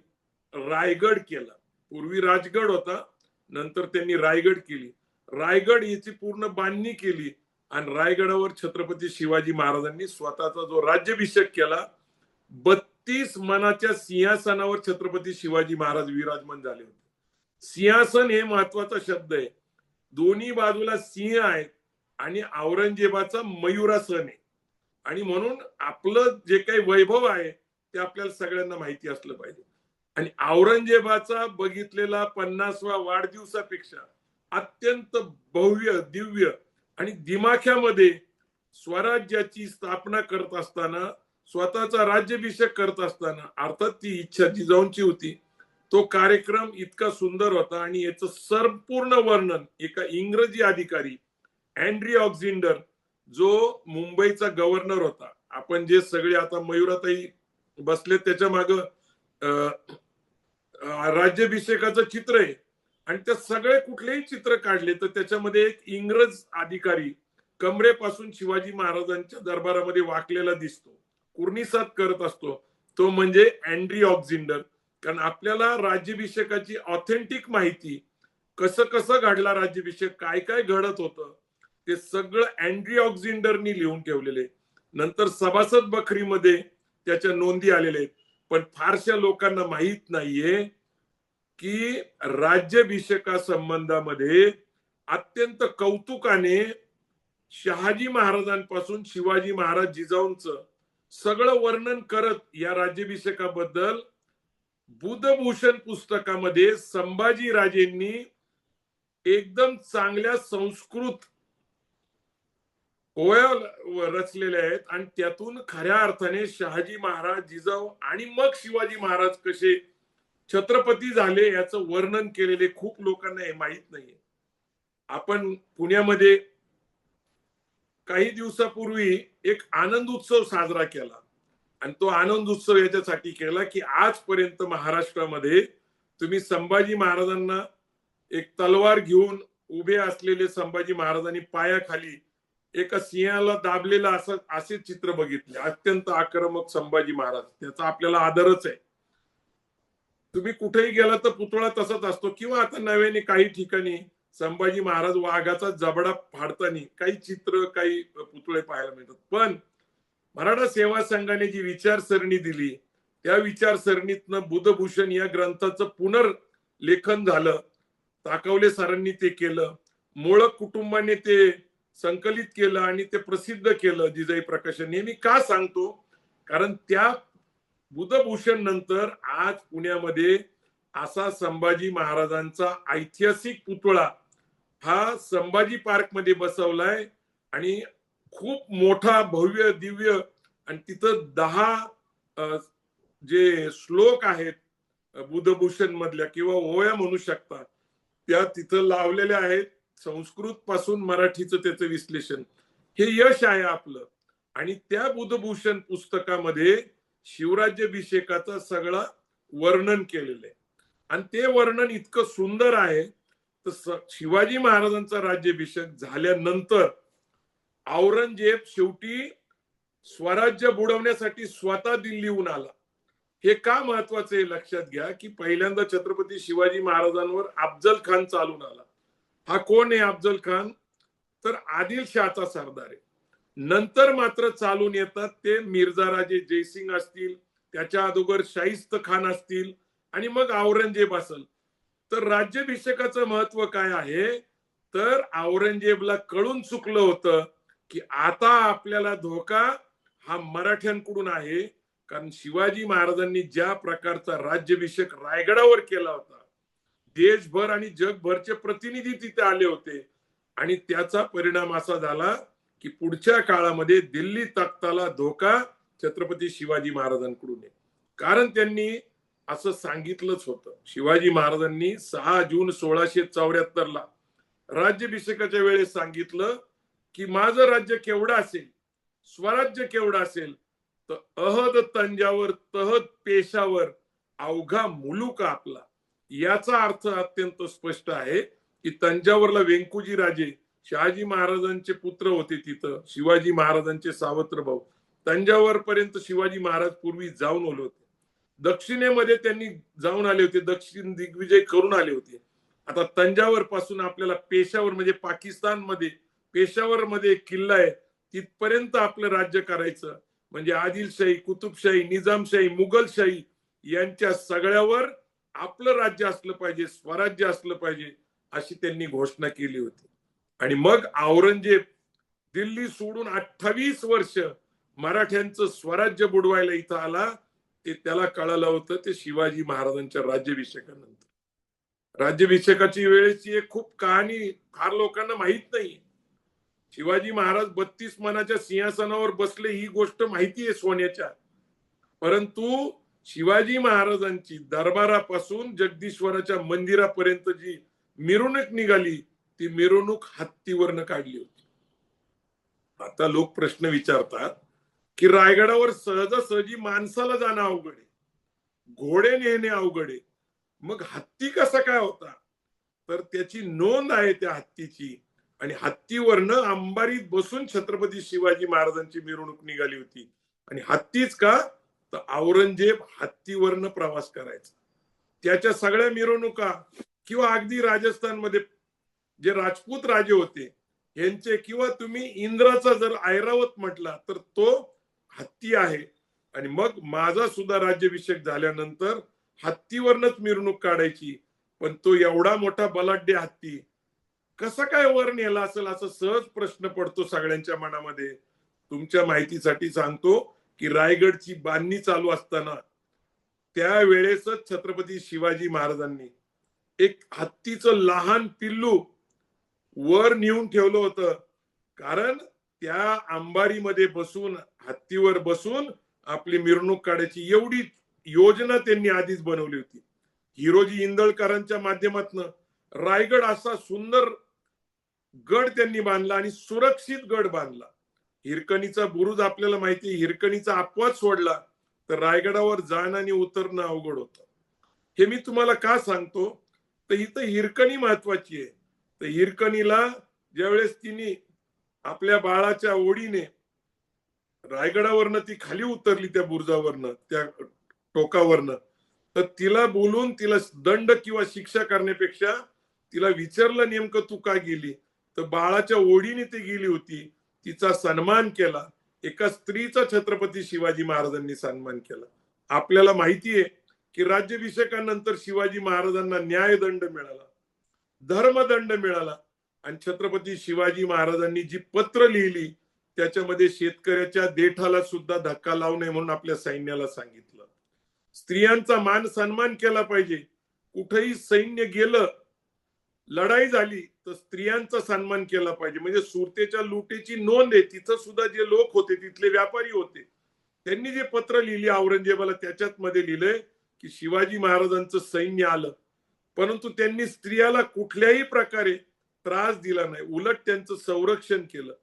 रायगड केला. पूर्वी राजगड होता, नंतर त्यांनी रायगड केली. रायगड याची पूर्ण बांधणी केली आणि रायगडावर छत्रपती शिवाजी महाराजांनी स्वतःचा जो राज्याभिषेक केला. 32 मनाच्या सिंहासनावर छत्रपती शिवाजी महाराज विराजमान झाले होते. सिंहासन हे महत्वाचा शब्द आहे. दोन्ही बाजूला सिंह आहेत आणि औरंगजेबाचा मयुरासन आहे. आणि म्हणून आपलं जे काही वैभव आहे ते आपल्याला सगळ्यांना माहिती असलं पाहिजे. आणि औरंगजेबाचा बघितलेला 50वा वाढदिवसापेक्षा अत्यंत भव्य, दिव्य आणि दिमाख्यामध्ये स्वराज्याची स्थापना करत असताना, स्वतःचा राज्याभिषेक करत असताना, अर्थात ती इच्छा जिजाऊंची होती, तो कार्यक्रम इतका सुंदर होता. आणि याचं संपूर्ण वर्णन एका इंग्रजी अधिकारी अँड्री ऑक्झिंडर, जो मुंबईचा गव्हर्नर होता, आपण जे सगळे आता मयुराताई बसले त्याच्या माग राज्याभिषेकाचं चित्र आहे आणि त्या सगळे कुठलेही चित्र काढले तर त्याच्यामध्ये एक इंग्रज अधिकारी कमरेपासून शिवाजी महाराजांच्या दरबारामध्ये वाकलेला दिसतो, कुर्निसात करत असतो, तो म्हणजे अँड्री ऑक्झिंडर. कारण आपल्याला राज्याभिषेकाची ऑथेंटिक माहिती, कसं कसं घडला राज्याभिषेक, काय काय घडत होतं, ते सगळं अँड्री ऑक्झिंडरनी लिहून ठेवलेले. नंतर सभासद बखरीमध्ये त्याच्या नोंदी आलेल्या आहेत. पण फारशा लोकांना माहित नाहीये की राज्याभिषेका संबंधामध्ये अत्यंत कौतुकाने शहाजी महाराजांपासून शिवाजी महाराज जिजाऊंचं सगळं वर्णन करत या राज्याभिषेकाबद्दल बुधभूषण पुस्तकामध्ये संभाजी राजेंनी एकदम चांगल्या संस्कृत ओव्या रचलेल्या आहेत. आणि त्यातून खऱ्या अर्थाने शहाजी महाराज, जिजाऊ आणि मग शिवाजी महाराज कसे छत्रपती झाले याचं वर्णन केलेले खूप लोकांना हे माहित नाहीये. आपण पुण्यामध्ये काही दिवसापूर्वी एक आनंद उत्सव साजरा केला आणि तो आनंद उत्सव याच्यासाठी केला की आजपर्यंत महाराष्ट्रामध्ये तुम्ही संभाजी महाराजांना एक तलवार घेऊन उभे असलेले संभाजी महाराजांनी पायाखाली एका सिंहाला दाबलेला असे चित्र बघितले. अत्यंत आक्रमक संभाजी महाराज, त्याचा आपल्याला आदरच आहे. तुम्ही कुठेही गेला तर पुतळा तसाच असतो, किंवा आता नव्याने काही ठिकाणी संभाजी महाराज वाघाचा जबडा फाडताना काही चित्र, काही पुतळे पाहायला मिळतात. पण मराठा सेवा संघाने जी विचारसरणी दिली त्या विचारसरणीतनं बुधभूषण या ग्रंथाचं पुनर्लेखन झालं. ताकवले सरांनी ते केलं, मोळक कुटुंबाने ते संकलित केलं आणि ते प्रसिद्ध केलं जिजाई प्रकाशन. हे मी का सांगतो, कारण त्या बुधभूषण नंतर आज पुण्यामध्ये असा संभाजी महाराजांचा ऐतिहासिक पुतळा हा संभाजी पार्क मध्ये बसवलाय आणि खूप मोठा भव्य दिव्य, आणि तिथं 10 जे श्लोक आहेत बुधभूषण मधल्या किंवा ओव्या म्हणू शकता त्या तिथं लावलेल्या आहेत. संस्कृत पासून मराठीचं त्याचं विश्लेषण, हे यश आहे आपलं. आणि त्या बुधभूषण पुस्तकामध्ये शिवराज्याभिषेकाचं सगळं वर्णन केलेलं आहे आणि ते वर्णन इतकं सुंदर आहे. तर शिवाजी महाराजांचा राज्याभिषेक झाल्यानंतर औरंगजेब शेवटी स्वराज्य बुडवण्यासाठी स्वतः दिल्लीहून आला. हे का महत्वाचं आहे लक्षात घ्या की पहिल्यांदा छत्रपती शिवाजी महाराजांवर अफजल खान चालून आला. हा कोण आहे अफजल खान? तर आदिलशाहचा सरदार आहे. नंतर मात्र चालून येतात ते मिर्झा राजे जयसिंग असतील, त्याच्या अगोदर शाहिस्त खान असतील आणि मग औरंगजेब असेल. तर राज्याभिषेकाचं महत्व काय आहे, तर औरंगजेबला कळून चुकलं होतं की आता आपल्याला धोका हा मराठ्यांकडून आहे. कारण शिवाजी महाराजांनी ज्या प्रकारचा राज्याभिषेक रायगडावर केला होता, देशभर आणि जगभरचे प्रतिनिधी तिथे आले होते आणि त्याचा परिणाम असा झाला की पुढच्या काळामध्ये दिल्ली तख्ताला धोका छत्रपती शिवाजी महाराजांकडून आहे. कारण त्यांनी असं सांगितलंच होतं. शिवाजी महाराजांनी 6 जून 1674 ला राज्याभिषेकाच्या वेळेस सांगितलं की माझं राज्य केवढं असेल, स्वराज्य केवढं असेल, तर अहद तंजावर तहद पेशावर अवघा मुलूक आपला. याचा अर्थ अत्यंत स्पष्ट आहे की तंजावरला वेंकुजी राजे शहाजी महाराजांचे पुत्र होते, तिथं शिवाजी महाराजांचे सावत्र भाऊ. तंजावर पर्यंत शिवाजी महाराज पूर्वी जाऊन आले होते. दक्षिणेमध्ये त्यांनी जाऊन आले होते, दक्षिण दिग्विजय करून आले होते. आता तंजावर पासून आपल्याला पेशावर म्हणजे पाकिस्तान मध्ये पेशावर मध्ये एक किल्ला आहे, तिथपर्यंत आपलं राज्य करायचं म्हणजे आदिलशाही, कुतुबशाही, निजामशाही, मुघलशाही यांच्या सगळ्यावर आपलं राज्य असलं पाहिजे, स्वराज्य असलं पाहिजे, अशी त्यांनी घोषणा केली होती. आणि मग औरंगजेब दिल्ली सोडून 28 वर्ष मराठ्यांचं स्वराज्य बुडवायला इथं आला. ते त्याला कळालं होतं ते शिवाजी महाराजांच्या राज्याभिषेकानंतर. राज्याभिषेकाची वेळेची एक खूप कहाणी फार लोकांना माहित नाही. शिवाजी महाराज 32 मनाच्या सिंहासनावर बसले ही गोष्ट माहिती आहे सोन्याच्या, परंतु शिवाजी महाराजांची दरबारापासून जगदीश्वराच्या मंदिरापर्यंत जी मिरवणूक निघाली ती मिरवणूक हत्तीवरनं काढली होती. आता लोक प्रश्न विचारतात की रायगडावर सहजासहजी माणसाला जाणं अवघड आहे, घोडे नेणे अवघड आहे, मग हत्ती कसा काय होता? तर त्याची नोंद आहे त्या हत्तीची. आणि हत्तीवरनं अंबारीत बसून छत्रपती शिवाजी महाराजांची मिरवणूक निघाली होती. आणि हत्तीच का, तर औरंगजेब हत्तीवरनं प्रवास करायचा. त्याच्या सगळ्या मिरवणुका किंवा अगदी राजस्थानमध्ये जे राजपूत राजे होते यांचे, किंवा तुम्ही इंद्राचा जर ऐरावत म्हटला तर तो हत्ती आहे. आणि मग माझा सुद्धा राज्याभिषेक झाल्यानंतर हत्तीवरनच मिरवणूक काढायची. पण तो एवढा मोठा बलाढ्य हत्ती कसा काय वर नेला असेल, असं सहज प्रश्न पडतो सगळ्यांच्या मनामध्ये. तुमच्या माहितीसाठी सांगतो की रायगडची बांधणी चालू असताना त्यावेळेसच छत्रपती शिवाजी महाराजांनी एक हत्तीचं लहान पिल्लू वर नेऊन ठेवलं होतं. कारण त्या अंबारीमध्ये बसून, हत्तीवर बसून आपली मिरवणूक काढायची एवढी योजना त्यांनी आधीच बनवली होती. हिरोजी इंदळकरांच्या माध्यमातून रायगड असा सुंदर गड त्यांनी बांधला आणि सुरक्षित गड बांधला. हिरकणीचा बुरुज आपल्याला माहिती, हिरकणीचा अपवाद सोडला तर रायगडावर जाणं आणि उतरणं अवघड होतं. हे मी तुम्हाला का सांगतो, तर इथं हिरकणी महत्वाची आहे. तर हिरकणीला ज्यावेळेस तिने आपल्या बाळाच्या ओढीने रायगडावरनं ती खाली उतरली, त्या बुरुजावरनं, त्या टोकावरनं, तर तिला बोलून तिला दंड किंवा शिक्षा करण्यापेक्षा तिला विचारलं नेमकं तू का गेली, तर बाळाच्या ओढीने ती गेली होती. तिचा सन्मान केला. एका स्त्रीचा छत्रपती शिवाजी महाराजांनी सन्मान केला. आपल्याला माहिती आहे की राज्याभिषेकानंतर शिवाजी महाराजांना न्यायदंड मिळाला, धर्मदंड मिळाला. आणि छत्रपती शिवाजी महाराजांनी जी पत्र लिहिली त्याच्यामध्ये शेतकऱ्याच्या देठाला सुद्धा धक्का लावू नये म्हणून आपल्या सैन्याला सांगितलं. स्त्रियांचा मान सन्मान केला पाहिजे. कुठेही सैन्य गेलं, लढाई झाली तर स्त्रियांचा सन्मान केला पाहिजे. म्हणजे सुरतेच्या लुटीची नोंद आहे. तिथं सुद्धा जे लोक होते, तिथले व्यापारी होते, त्यांनी जे पत्र लिहिली औरंगजेबाला, त्याच्यात मध्ये लिहिलंय की शिवाजी महाराजांचं सैन्य आलं, परंतु त्यांनी स्त्रियाला कुठल्याही प्रकारे त्रास दिला नाही, उलट त्यांचं संरक्षण केलं.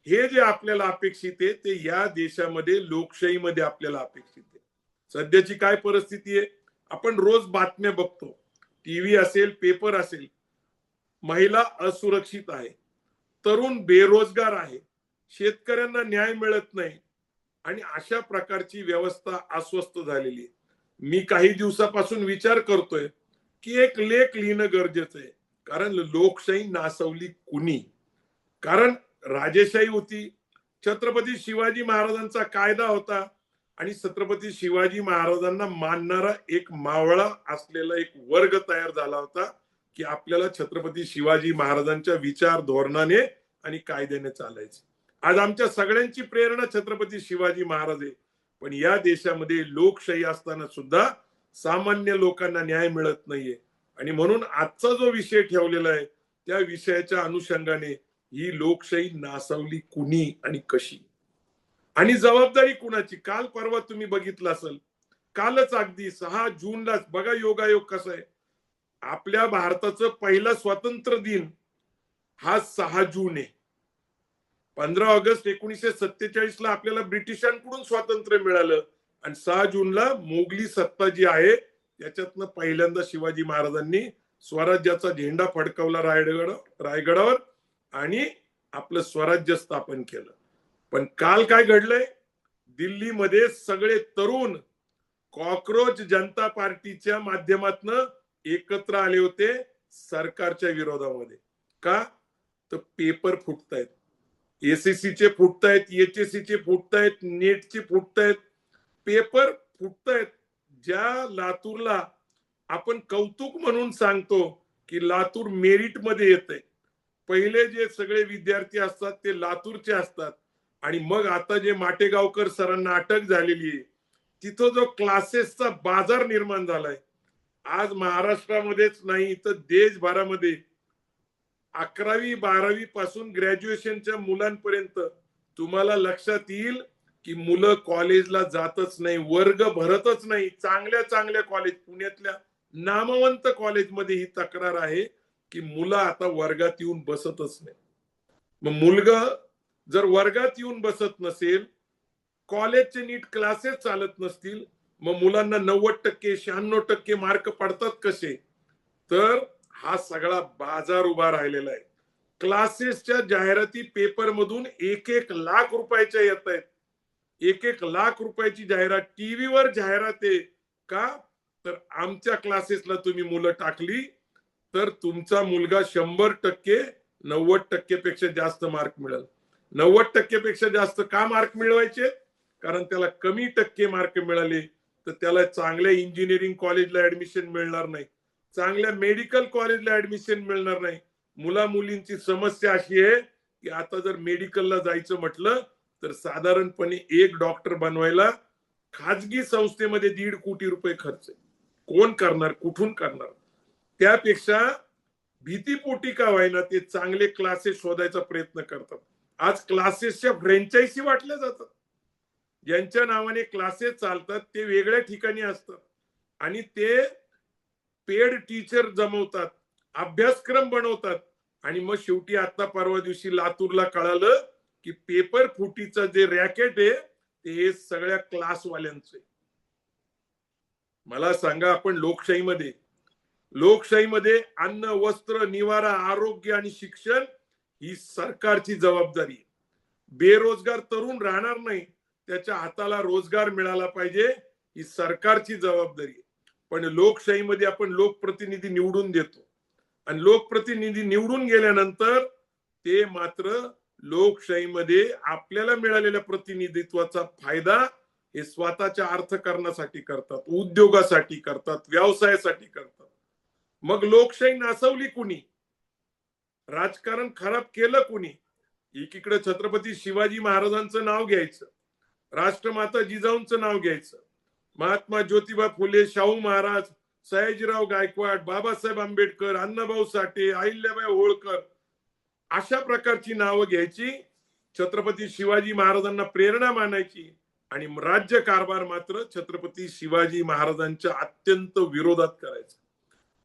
हे जे आपल्याला अपेक्षित आहे ते या देशामध्ये लोकशाहीमध्ये आपल्याला अपेक्षित आहे. सध्याची काय परिस्थिती आहे, आपण रोज बातम्या बघतो, टीव्ही असेल, पेपर असेल, महिला असुरक्षित आहे, तरुण बेरोजगार आहे, शेतकऱ्यांना न्याय मिळत नाही आणि अशा प्रकारची व्यवस्था अस्वस्थ झालेली आहे. मी काही दिवसापासून विचार करतोय की एक लेख लिहिणं गरजेचं आहे. कारण लोकशाही नासवली कुणी. कारण राजेशाही होती, छत्रपती शिवाजी महाराजांचा कायदा होता आणि छत्रपती शिवाजी महाराजांना मानणारा एक मावळा असलेला एक वर्ग तयार झाला होता की आपल्याला छत्रपती शिवाजी महाराजांच्या विचार धोरणाने आणि कायद्याने चालायचे. आज आमच्या सगळ्यांची प्रेरणा छत्रपती शिवाजी महाराज आहे. पण या देशामध्ये लोकशाही असताना सुद्धा सामान्य लोकांना न्याय मिळत नाहीये. आणि म्हणून आजचा जो विषय ठेवलेला आहे त्या विषयाच्या अनुषंगाने ही लोकशाही नासवली कुणी आणि कशी, आणि जबाबदारी कुणाची. काल परवा तुम्ही बघितलं असेल, कालच अगदी 6 जूनला बघा योगायोग कसा आहे. आपल्या भारताचं पहिला स्वातंत्र्य दिन हा 6 जून आहे. 15 ऑगस्ट 1947 ला आपल्याला ब्रिटिशांकडून स्वातंत्र्य मिळालं आणि 6 जूनला मोगली सत्ता जी आहे त्याच्यातनं पहिल्यांदा शिवाजी महाराजांनी स्वराज्याचा झेंडा फडकवला रायगडावर आणि आपलं स्वराज्य स्थापन केलं. पण काल काय घडलंय, दिल्लीमध्ये सगळे तरुण कॉकरोच जनता पार्टीच्या माध्यमातून एकत्र आले होते सरकारच्या विरोधामध्ये. का, तर पेपर फुटतायत, एसएससीचे फुटतायत, एचएससीचे फुटतायत, नेटचे फुटतायत, पेपर फुटतायत. ज्या लातूरला आपण कौतुक म्हणून सांगतो की लातूर मेरिट मध्ये येते, पहिले जे सगळे विद्यार्थी असतात ते लातूरचे असतात आणि मग आता जे माटेगावकर सरांना अटक झालेली आहे, तिथं जो क्लासेसचा बाजार निर्माण झालाय. आज महाराष्ट्रामध्येच नाही तर देशभरामध्ये 11वी 12वी पासून ग्रॅज्युएशनच्या मुलांपर्यंत तुम्हाला लक्षात येईल की मुलं कॉलेजला जातच नाही, वर्ग भरतच नाही. चांगल्या चांगल्या कॉलेज, पुण्यातल्या नामवंत कॉलेजमध्ये ही तक्रार आहे की मुलं आता वर्गात येऊन बसतच नाही. मग मुलगा जर वर्गात येऊन बसत नसेल, कॉलेजचे नीट क्लासेस चालत नसतील, मग मुलांना 90% 96% मार्क पडतात कसे. तर हा सगळा बाजार उभा राहिलेला आहे. क्लासेसच्या जाहिराती पेपर मधून 1-1 लाख रुपयाच्या येत आहेत. 1-1 लाख रुपयाची जाहिरात टीव्हीवर जाहिरात आहे का? तर आमच्या क्लासेसला तुम्ही मुलं टाकली तर तुमचा मुलगा 100% 90% पेक्षा जास्त मार्क मिळेल. 90% पेक्षा जास्त का मार्क मिळवायचे? कारण त्याला कमी टक्के मार्क मिळाले तर त्याला चांगल्या इंजिनिअरिंग कॉलेजला ऍडमिशन मिळणार नाही, चांगल्या मेडिकल कॉलेजला ऍडमिशन मिळणार नाही. मुला मुलींची समस्या अशी आहे की आता जर मेडिकलला जायचं म्हटलं तर साधारणपणे एक डॉक्टर बनवायला खाजगी संस्थेमध्ये 1.5 कोटी रुपये खर्च आहे. कोण करणार, कुठून करणार? त्यापेक्षा भीतीपोटी का व्हायना ते चांगले क्लासेस शोधायचा प्रयत्न करतात. आज क्लासेसच्या फ्रँचायझी वाटल्या जातात. ज्यांच्या नावाने क्लासेस चालतात ते वेगळ्या ठिकाणी असतात आणि ते पेड टीचर जमवतात, अभ्यासक्रम बनवतात आणि मग शेवटी आता परवा दिवशी लातूरला कळालं की पेपर फुटीचं जे रॅकेट आहे ते सगळ्या क्लासवाल्यांचं आहे. मला सांगा, आपण लोकशाहीमध्ये अन्न, वस्त्र, निवारा, आरोग्य आणि शिक्षण ही सरकारची जबाबदारी आहे. बेरोजगार तरुण राहणार नाही, त्याच्या हाताला रोजगार मिळाला पाहिजे ही सरकारची जबाबदारी आहे. पण लोकशाहीमध्ये आपण लोकप्रतिनिधी निवडून देतो आणि लोकप्रतिनिधी निवडून गेल्यानंतर ते मात्र लोकशाहीमध्ये आपल्याला मिळालेल्या प्रतिनिधित्वाचा फायदा हे स्वतःच्या अर्थकारणासाठी करतात, उद्योगासाठी करतात, व्यवसायासाठी करतात. मग लोकशाही नासवली कुणी? राजकारण खराब केलं कुणी? एकीकडे छत्रपती शिवाजी महाराजांचं नाव घ्यायचं, राष्ट्रमाता जिजाऊंचं नाव घ्यायचं, महात्मा ज्योतिबा फुले, शाहू महाराज, सयाजीराव गायकवाड, बाबासाहेब आंबेडकर, अण्णाभाऊ साठे, अहिल्याबाई होळकर अशा प्रकारची नावं घ्यायची, छत्रपती शिवाजी महाराजांना प्रेरणा मानायची आणि राज्य कारभार मात्र छत्रपती शिवाजी महाराजांच्या अत्यंत विरोधात करायचा.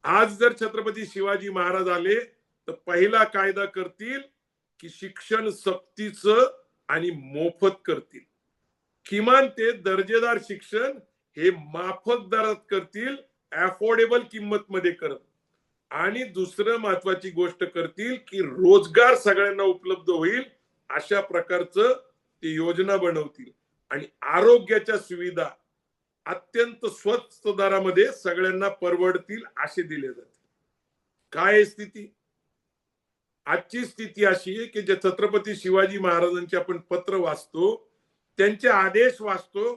आज जर छत्रपती शिवाजी महाराज आले तर पहिला कायदा करतील की शिक्षण सक्तीचं आणि मोफत करतील. किमान ते दर्जेदार शिक्षण हे माफक दरात करतील, अफोर्डेबल किंमत मध्ये करत. आणि दुसरं महत्वाची गोष्ट करतील की रोजगार सगळ्यांना उपलब्ध होईल अशा प्रकारचं ते योजना बनवतील आणि आरोग्याच्या सुविधा अत्यंत स्वस्त दरामध्ये सगळ्यांना परवडतील असे दिले जातील. काय स्थिती? आजची स्थिती अशी आहे की जे छत्रपती शिवाजी महाराजांचे आपण पत्र वाचतो, त्यांचे आदेश वाचतो,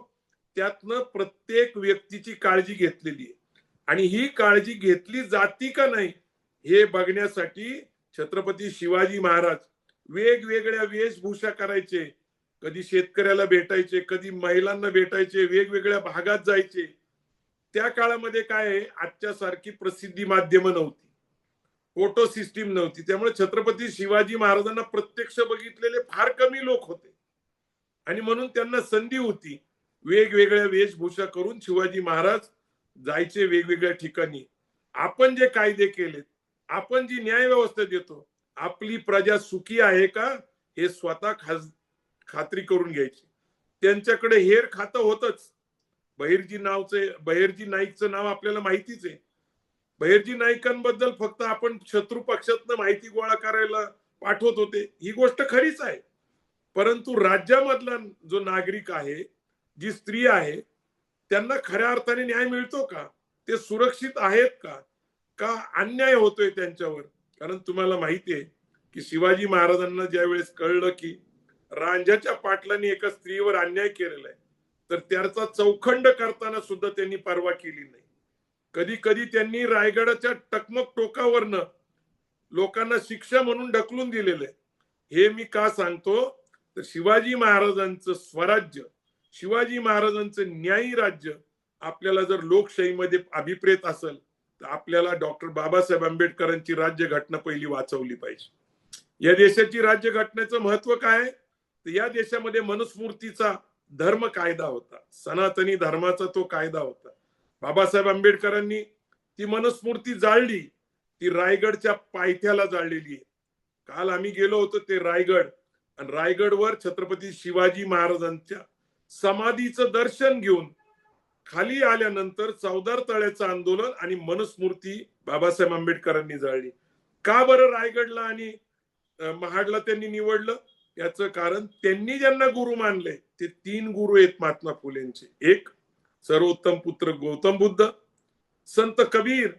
त्यातनं प्रत्येक व्यक्तीची काळजी घेतलेली आहे आणि ही काळजी घेतली जाती का नाही हे बघण्यासाठी छत्रपती शिवाजी महाराज वेगवेगळ्या वेशभूषा करायचे. कधी शेतकऱ्याला भेटायचे, कधी महिलांना भेटायचे, वेगवेगळ्या भागात जायचे. त्या काळामध्ये काय आहे, आजच्या सारखी प्रसिद्धी माध्यमं नव्हती, फोटो सिस्टीम नव्हती. त्यामुळे छत्रपती शिवाजी महाराजांना प्रत्यक्ष बघितलेले फार कमी लोक होते आणि म्हणून त्यांना संधी होती. वेगवेगळ्या वेशभूषा करून शिवाजी महाराज जायचे वेगवेगळ्या ठिकाणी. आपण जे कायदे केलेत, आपण जी न्याय व्यवस्था देतो, आपली प्रजा सुखी आहे का हे स्वतः खात्री करून घ्यायची. त्यांच्याकडे हेर खातं होतच. बहिर्जी नाईकचं नाव आपल्याला माहितीच आहे. बहिर्जी नाईकांबद्दल फक्त आपण शत्रू पक्षातनं माहिती गोळा करायला पाठवत होते, ही गोष्ट खरीच आहे. परंतु राज्यामधला जो नागरिक आहे, जी स्त्री आहे, त्यांना खऱ्या अर्थाने न्याय मिळतो का? ते सुरक्षित आहेत का? का अन्याय होतोय त्यांच्यावर? कारण तुम्हाला माहिती आहे की शिवाजी महाराजांना ज्या वेळेस कळलं की रांझ्याच्या पाटलांनी एका स्त्रीवर अन्याय केलेला आहे तर त्याचा चौखंड करताना सुद्धा त्यांनी पर्वा केली नाही. कधी कधी त्यांनी रायगडाच्या टकमक टोकावरनं लोकांना शिक्षा म्हणून ढकलून दिलेलं आहे. हे मी का सांगतो तर शिवाजी महाराजांचं स्वराज्य, शिवाजी महाराजांचं न्यायी राज्य आपल्याला जर लोकशाहीमध्ये अभिप्रेत असेल तर आपल्याला डॉक्टर बाबासाहेब आंबेडकरांची राज्यघटना पहिली वाचवली पाहिजे. या देशाची राज्यघटनेचं महत्व काय आहे? तर या देशामध्ये मनुस्मृतीचा धर्म कायदा होता, सनातनी धर्माचा तो कायदा होता. बाबासाहेब आंबेडकरांनी ती मनुस्मृती जाळली, ती रायगडच्या पायथ्याला जाळलेली आहे. काल आम्ही गेलो होतो ते रायगड, आणि रायगडवर छत्रपती शिवाजी महाराजांच्या समाधीचं दर्शन घेऊन खाली आल्यानंतर चौदार तळ्याचं आंदोलन आणि मनुस्मृती बाबासाहेब आंबेडकरांनी जाळली. का बरं रायगडला आणि महाडला त्यांनी निवडलं? याचं कारण त्यांनी ज्यांना गुरु मानले ते 3 गुरु आहेत महात्मा फुलेंचे. एक सर्वोत्तम पुत्र गौतम बुद्ध, संत कबीर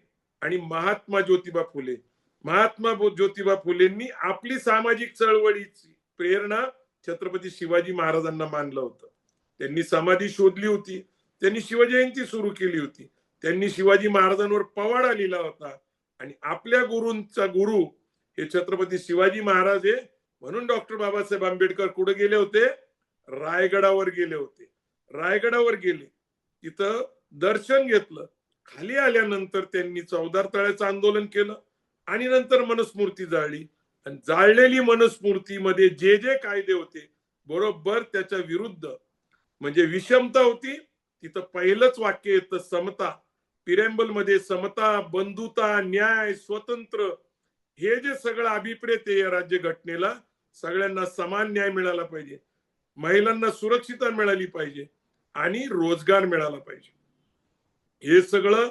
आणि महात्मा ज्योतिबा फुले. महात्मा ज्योतिबा फुलेंनी आपली सामाजिक चळवळीची प्रेरणा छत्रपती शिवाजी महाराजांना मानलं होतं. त्यांनी समाधी शोधली होती, त्यांनी शिवजयंती सुरू केली होती, त्यांनी शिवाजी महाराजांवर पवाडा लिहिला होता आणि आपल्या गुरूंचा गुरु हे छत्रपती शिवाजी महाराज आहे. म्हणून डॉक्टर बाबासाहेब आंबेडकर कुठे गेले होते? रायगडावर गेले होते. रायगडावर गेले, तिथं दर्शन घेतलं. खाली आल्यानंतर त्यांनी चौदार तळ्याचं आंदोलन केलं आणि नंतर मनुस्मृती जाळली. आणि जाळलेली मनुस्मृतीमध्ये जे जे कायदे होते बरोबर त्याच्या विरुद्ध म्हणजे विषमता होती. तिथं पहिलंच वाक्य येतं समता. पिरेंबल मध्ये समता, बंधुता, न्याय, स्वतंत्र हे जे सगळं अभिप्रेत आहे या राज्य घटनेला, सगळ्यांना समान न्याय मिळाला पाहिजे, महिलांना सुरक्षितता मिळाली पाहिजे आणि रोजगार मिळाला पाहिजे. हे सगळं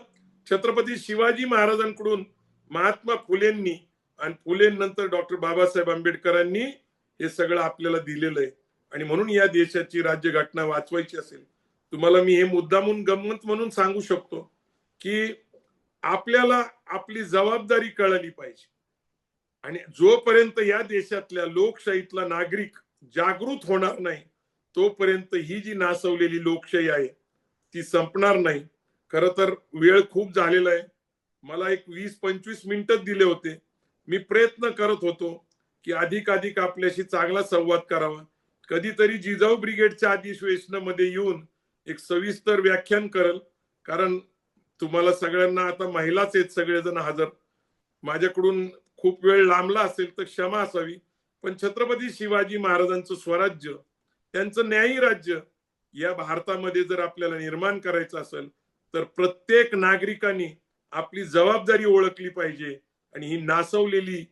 छत्रपती शिवाजी महाराजांकडून महात्मा फुलेंनी आणि फुलेंनंतर डॉक्टर बाबासाहेब आंबेडकरांनी हे सगळं आपल्याला दिलेलं आहे. आणि म्हणून या देशाची राज्यघटना वाचवायची असेल, तुम्हाला मी हे मुद्दामून गंमत म्हणून सांगू शकतो की आपल्याला आपली जबाबदारी कळली पाहिजे. आणि जोपर्यंत या देशातल्या लोकशाहीतला नागरिक जागृत होणार नाही तोपर्यंत ही जी नासवलेली लोकशाही आहे ती संपणार नाही. खरं तर वेळ खूप झालेला आहे. मला एक 20-25 मिनिटं दिले होते. मी प्रयत्न करत होतो की अधिक आपल्याशी चांगला संवाद करावा. कधीतरी जिजाऊ ब्रिगेडच्या अधिवेशनामध्ये येऊन एक सविस्तर व्याख्यान करल, कारण तुम्हाला सगळ्यांना आता महिलाच आहेत सगळेजण हजर. माझ्याकडून खूप वेळ लांबला असेल तर क्षमा असावी. पण छत्रपती शिवाजी महाराजांचं स्वराज्य, त्यांचं न्यायी राज्य या भारतामध्ये जर आपल्याला निर्माण करायचं असेल तर प्रत्येक नागरिकांनी आपली जबाबदारी ओळखली पाहिजे आणि ही नासवलेली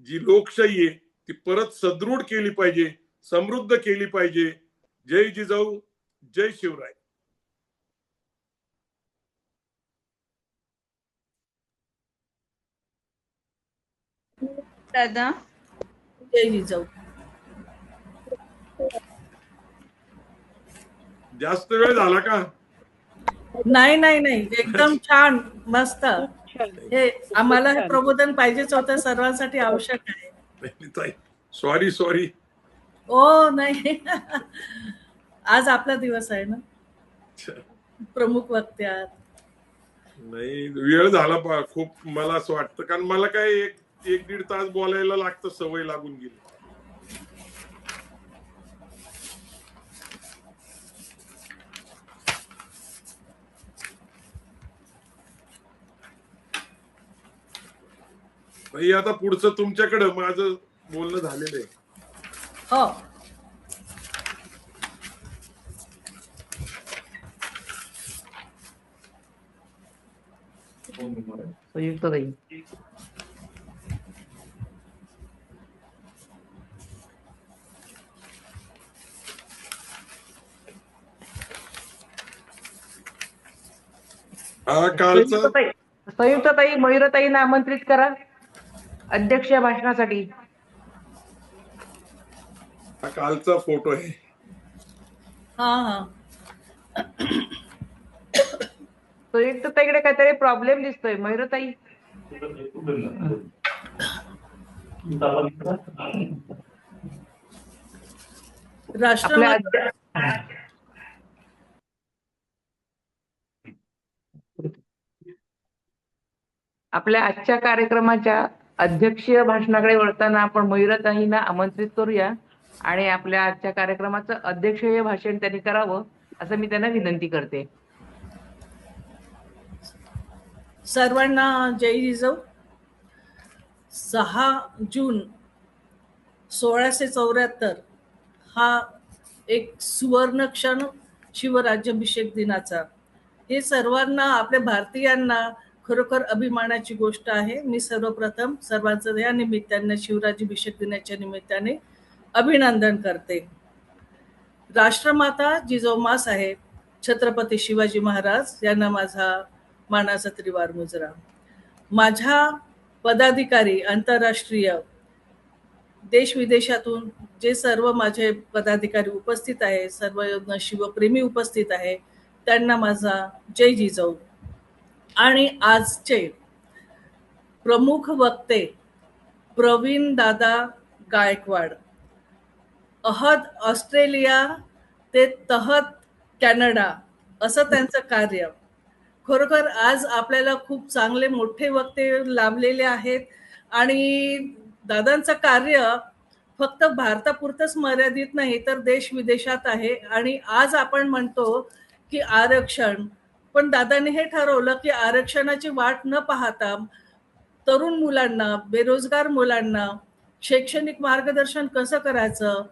जी लोकशाही आहे ती परत सदृढ केली पाहिजे, समृद्ध केली पाहिजे. जय जिजाऊ, जय शिवराय. दादा जय जिजाऊ. जास्त वेळ झाला का? नाही नाही नाही, एकदम छान, मस्त. हे आम्हाला हे प्रबोधन पाहिजेच होतं, सर्वांसाठी आवश्यक आहे. सॉरी. ओ नाही, आज आपला दिवस आहे ना, प्रमुख वक्ते आहात. नाही, वेळ झाला खूप मला असं वाटतं, कारण मला काय एक 1-1.5 तास बोलायला लागतं, सवय लागून गेली. आता पुढचं तुमच्याकडं माझं बोलणं झालेलं आहे. हो, संयुक्त ताई. संयुक्त ताई मयुरताईंना आमंत्रित करा अध्यक्ष या भाषणासाठी. हा कालचा फोटो आहे. हा. संयुक्त ताईकडे काहीतरी प्रॉब्लेम दिसतोय. मयुरताई राष्ट्रमाता आपल्या आजच्या कार्यक्रमाच्या अध्यक्षीय भाषणाकडे वळताना आपण मयुरताईंना आमंत्रित करूया आणि आपल्या आजच्या कार्यक्रमाचं अध्यक्षीय भाषण त्यांनी करावं असं मी त्यांना विनंती करते. सर्वांना जय जिजाऊ. 6 जून 1674 हा एक सुवर्ण क्षण शिवराज्याभिषेक दिनाचा. हे सर्वांना, आपल्या भारतीयांना खरोखर अभिमानाची गोष्ट आहे. मी सर्वप्रथम सर्वांचं या निमित्ताने, शिवराज्याभिषेक दिनाच्या निमित्ताने अभिनंदन करते. राष्ट्रमाता जिजाऊ साहेब छत्रपती शिवाजी महाराज यांना माझा मानाचा त्रिवार मुजरा. माझ्या पदाधिकारी आंतरराष्ट्रीय देश विदेशातून जे सर्व माझे पदाधिकारी उपस्थित आहे, सर्व शिवप्रेमी उपस्थित आहे, त्यांना माझा जय जिजाऊ. आणि आजचे प्रमुख वक्ते प्रवीण दादा गायकवाड, अहद ऑस्ट्रेलिया ते तहत कॅनडा असं त्यांचं कार्य. खरोखर आज आपल्याला खूप चांगले मोठे वक्ते लाभलेले आहेत आणि दादांचं कार्य फक्त भारतापुरतंच मर्यादित नाही तर देश विदेशात आहे. आणि आज आपण म्हणतो की आरक्षण, पण दादांनी हे ठरवलं की आरक्षणाची वाट न पाहता तरुण मुलांना, बेरोजगार मुलांना शैक्षणिक मार्गदर्शन कसं करायचं,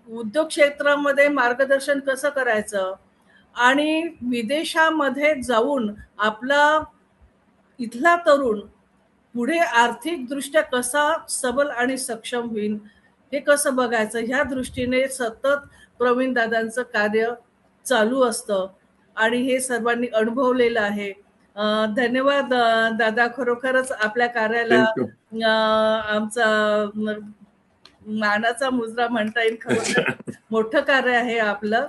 उद्योग क्षेत्रामध्ये मार्गदर्शन कसं करायचं आणि विदेशामध्ये जाऊन आपला इथला तरुण पुढे आर्थिकदृष्ट्या कसा सबल आणि सक्षम होईल हे कसं बघायचं, ह्या दृष्टीने सतत प्रवीण दादांचं कार्य चालू असतं आणि हे सर्वांनी अनुभवलेलं आहे. धन्यवाद दादा, खरोखरच आपल्या कार्याला आमचा मानाचा मुजरा म्हणता येईल. खरोखर मोठं कार्य आहे आपलं.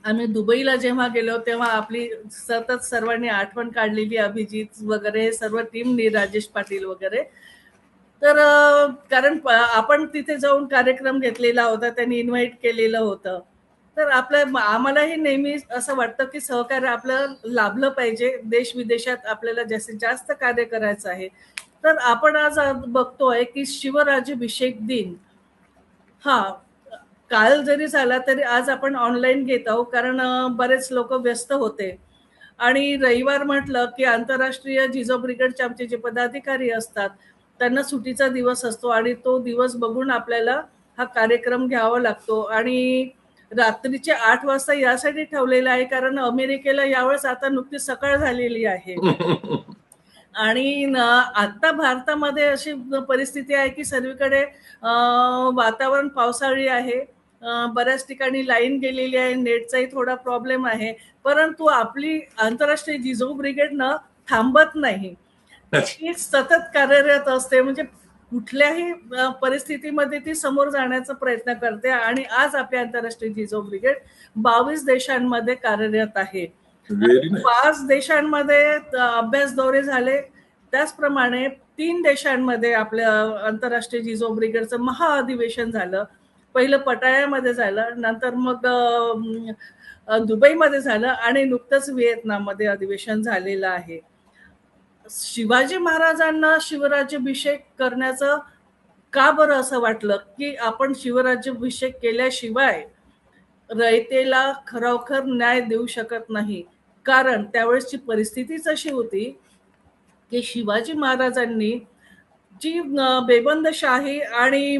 आम्ही दुबईला जेव्हा गेलो तेव्हा आपली सतत सर्वांनी आठवण काढलेली, अभिजित वगैरे सर्व टीमनी, राजेश पाटील वगैरे. तर कारण आपण तिथे जाऊन कार्यक्रम घेतलेला होता, त्यांनी इन्व्हाइट केलेलं होतं. तर आम्हालाही नेहमी असं वाटतं की सहकार्य आपलं लाभलं पाहिजे. देश विदेशात आपल्याला जास्तीत जास्त कार्य करायचं आहे. तर आपण आज बघतोय की शिवराज्याभिषेक दिन हा काल जरी झाला तरी आज आपण ऑनलाईन घेत आहोत, कारण बरेच लोक व्यस्त होते. आणि रविवार म्हटलं की आंतरराष्ट्रीय जिजाऊ ब्रिगेडचे आमचे जे पदाधिकारी असतात त्यांना सुटीचा दिवस असतो आणि तो दिवस बघून आपल्याला हा कार्यक्रम घ्यावा लागतो. आणि रात्रीचे 8 वाजता यासाठी ठेवलेला आहे कारण अमेरिकेला यावेळेस आता नुकतीच सकाळ झालेली आहे. आणि आता भारतामध्ये अशी परिस्थिती आहे की सर्वीकडे वातावरण पावसाळी आहे. बऱ्याच ठिकाणी लाईन गेलेली आहे, नेटचाही थोडा प्रॉब्लेम आहे. परंतु आपली आंतरराष्ट्रीय जिजाऊ ब्रिगेड थांबत नाही, ती सतत कार्यरत असते. म्हणजे कुठल्याही परिस्थितीमध्ये ती समोर जाण्याचा प्रयत्न करते. आणि आज आपली आंतरराष्ट्रीय जिजाऊ ब्रिगेड 22 देशांमध्ये कार्यरत आहे. 5 देशांमध्ये अभ्यास दौरे झाले. त्याचप्रमाणे 3 देशांमध्ये आपल्या आंतरराष्ट्रीय जिजाऊ ब्रिगेडचं महाअधिवेशन झालं. पहिलं पटायामध्ये झालं, नंतर मग दुबईमध्ये झालं आणि नुकतंच व्हिएतनाममध्ये अधिवेशन झालेलं आहे. शिवाजी महाराजांना शिवराज्याभिषेक करण्याचं का बरं असं वाटलं की आपण शिवराज्याभिषेक केल्याशिवाय रयतेला खरोखर न्याय देऊ शकत नाही. कारण त्यावेळेसची परिस्थितीच अशी होती की शिवाजी महाराजांनी जी बेबंदशाही आणि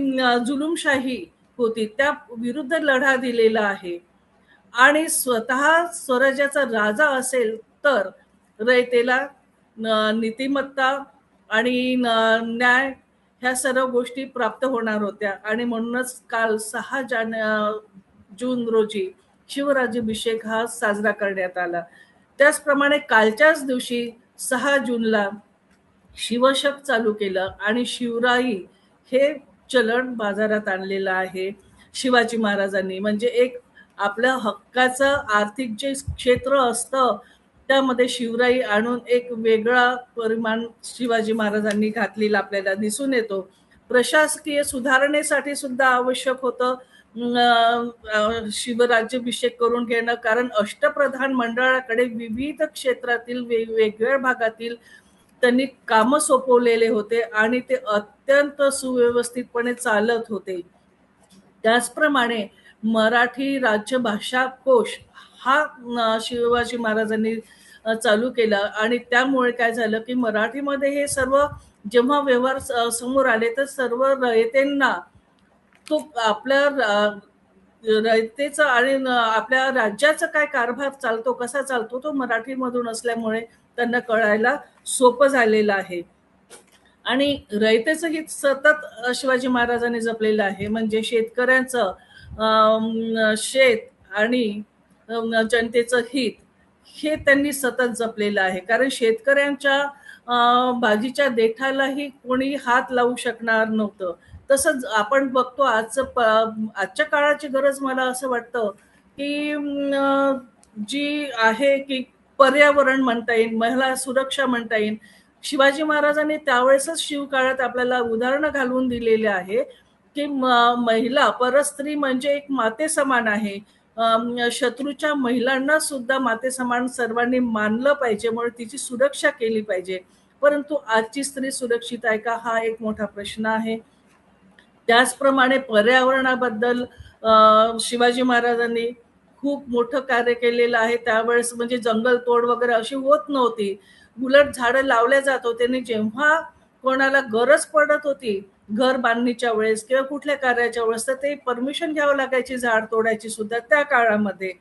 जुलुमशाही होती त्या विरुद्ध लढा दिलेला आहे. आणि स्वतः स्वराज्याचा राजा असेल तर रयतेला नीतिमत्ता आणि न्याय ह्या सर्व गोष्टी प्राप्त होणार होत्या. आणि म्हणूनच काल 6 जून रोजी शिवराज्याभिषेक हा साजरा करण्यात आला. त्याचप्रमाणे कालच्याच दिवशी 6 जूनला शिवशक चालू केलं आणि शिवराई हे चलन बाजारात आणलेलं आहे शिवाजी महाराजांनी. म्हणजे एक आपल्या हक्काचं आर्थिक जे क्षेत्र असतं त्यामध्ये शिवराई आणून एक वेगळा परिमाण शिवाजी महाराजांनी घातलेला आपल्याला दिसून येतो. प्रशासकीय सुधारणेसाठी सुद्धा आवश्यक होतं शिवराज्याभिषेक करून घेणं, कारण अष्टप्रधान मंडळाकडे विविध क्षेत्रातील वेगवेगळ्या भागातील त्यांनी कामं सोपवलेले होते आणि ते अत्यंत सुव्यवस्थितपणे चालत होते. त्याचप्रमाणे मराठी राज्यभाषा कोश हा शिवाजी महाराजांनी चालू केला आणि त्यामुळे काय झालं की मराठीमध्ये हे सर्व जेव्हा व्यवहार समोर आले तर सर्व रयतेंना तो आपल्या रयतेचा आणि आपल्या राज्याचा काय कारभार चालतो, कसा चालतो तो मराठीमधून असल्यामुळे त्यांना कळायला सोपं झालेलं आहे. आणि रयतेचं हित सतत शिवाजी महाराजांनी जपलेलं आहे. म्हणजे शेतकऱ्यांचं शेत आणि जनतेचं हित हे त्यांनी सतत जपलेलं आहे. कारण शेतकऱ्यांच्या भाजीच्या देठालाही कोणी हात लावू शकणार नव्हतं. तसंच आपण बघतो आजच्या काळाची गरज मला असं वाटतं की जी आहे की पर्यावरण म्हणता येईल, महिला सुरक्षा म्हणता येईल. शिवाजी महाराजांनी त्यावेळेसच शिवकाळात आपल्याला उदाहरणं घालून दिलेले आहे की महिला परस्त्री म्हणजे एक माते समान आहे. शत्रूच्या महिलांना सुद्धा माते समान सर्वांनी मानलं पाहिजे, म्हणून तिची सुरक्षा केली पाहिजे. परंतु आजची स्त्री सुरक्षित आहे का, हा एक मोठा प्रश्न आहे. त्याचप्रमाणे पर्यावरणाबद्दल शिवाजी महाराजांनी खूप मोठं कार्य केलेलं आहे. त्यावेळेस म्हणजे जंगल तोड वगैरे अशी होत नव्हती, उलट झाडं लावल्या जात होते. आणि जेव्हा कोणाला गरज पडत होती घर बांधणीच्या वेळेस किंवा कुठल्या कार्याच्या वेळेस, तर ते परमिशन घ्यावं लागायची झाड तोडायची सुद्धा त्या काळामध्ये.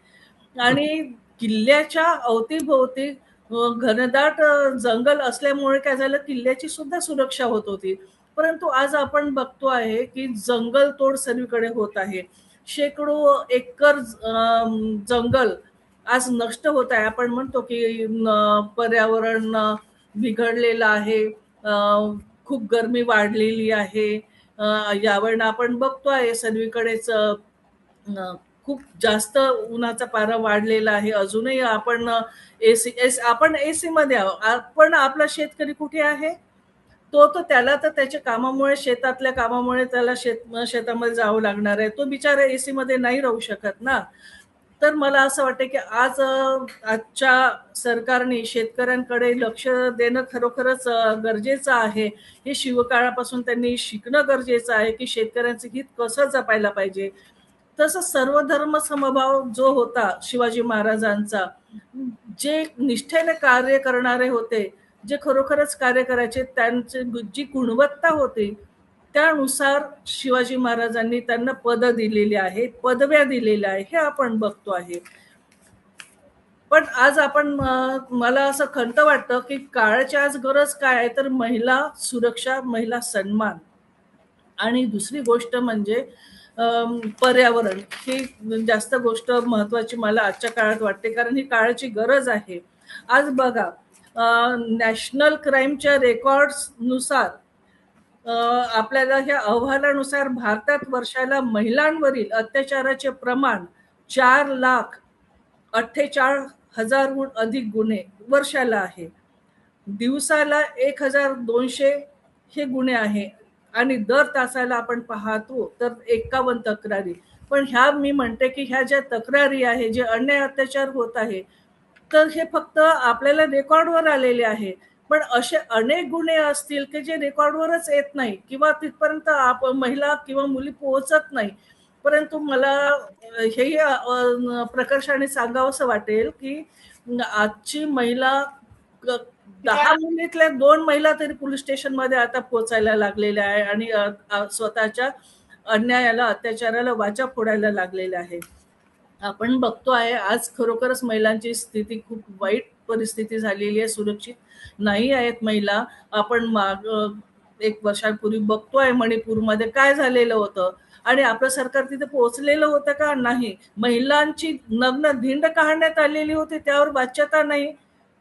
आणि किल्ल्याच्या अवतीभोवती घनदाट जंगल असल्यामुळे काय झालं, किल्ल्याची सुद्धा सुरक्षा होत होती. परंतु आज आपण बघतो आहे की जंगल तोड सर्वीकडे होत आहे. शेकडो एकर जंगल आज नष्ट होत आहे. आपण म्हणतो की पर्यावरण बिघडलेलं आहे, खूप गरमी वाढलेली आहे. यावेळेला आपण बघतो आहे सर्वीकडेच खूप जास्त उन्हाचा पारा वाढलेला आहे. अजूनही आपण आपण एसी मध्ये आहोत, पण आपला शेतकरी कुठे आहे? तो त्याला तर त्याच्या कामामुळे, शेतातल्या कामामुळे त्याला शेतामध्ये जावं लागणार आहे. तो बिचारा एसी मध्ये नाही राहू शकत ना. तर मला असं वाटतं की आजच्या सरकारने शेतकऱ्यांकडे लक्ष देणं खरोखरच गरजेचं आहे. हे शिवकाळापासून त्यांनी शिकणं गरजेचं आहे की शेतकऱ्यांचं हित कसं जपायला पाहिजे. तसं सर्वधर्म समभाव जो होता शिवाजी महाराजांचा, जे निष्ठेने कार्य करणारे होते, जे खरोखरच कार्य करायचे, त्यांची जी गुणवत्ता होती त्यानुसार शिवाजी महाराजांनी त्यांना पद दिलेली आहे, पदव्या दिलेल्या आहे, हे आपण बघतो आहे. पण आज आपण मला असं खंत वाटतं की काळाची आज गरज काय आहे, तर महिला सुरक्षा, महिला सन्मान, आणि दुसरी गोष्ट म्हणजे पर्यावरण. ही जास्त गोष्ट महत्वाची मला आजच्या काळात वाटते, कारण ही काळाची गरज आहे. आज बघा, नॅशनल क्राईमच्या रेकॉर्ड्स नुसार आपल्याला ह्या अहवालानुसार भारतात वर्षाला महिलांवरील अत्याचाराचे प्रमाण 4,48,000हून अधिक गुन्हे वर्षाला आहे. दिवसाला 1,200 हे गुन्हे आहे, आणि दर तासाला आपण पाहतो तर 51 तक्रारी. पण ह्या मी म्हणते की ह्या ज्या तक्रारी आहे, जे अन्याय अत्याचार होत आहे, तर हे फक्त आपल्याला रेकॉर्डवर आलेले आहे. पण असे अनेक गुन्हे असतील की जे रेकॉर्डवरच येत नाही, किंवा तिथपर्यंत महिला किंवा मुली पोहोचत नाही. परंतु मला हेही प्रकर्षाने सांगावंसं वाटेल की आजची महिला 10 मुलीतल्या 2 महिला तरी पोलीस स्टेशन मध्ये आता पोहोचायला लागलेल्या आहे, आणि स्वतःच्या अन्यायाला, अत्याचाराला वाचा फोडायला लागलेल्या आहे. आपण बघतो आहे आज खरोखरच महिलांची स्थिती खूप वाईट परिस्थिती झालेली आहे, सुरक्षित नाही आहेत महिला. आपण 1 वर्षापूर्वी बघतोय मणिपूरमध्ये काय झालेलं होतं, आणि आपलं सरकार तिथे पोहोचलेलं होतं का? नाही. महिलांची नग्न धिंड काढण्यात आलेली होती, त्यावर वाच्यता नाही.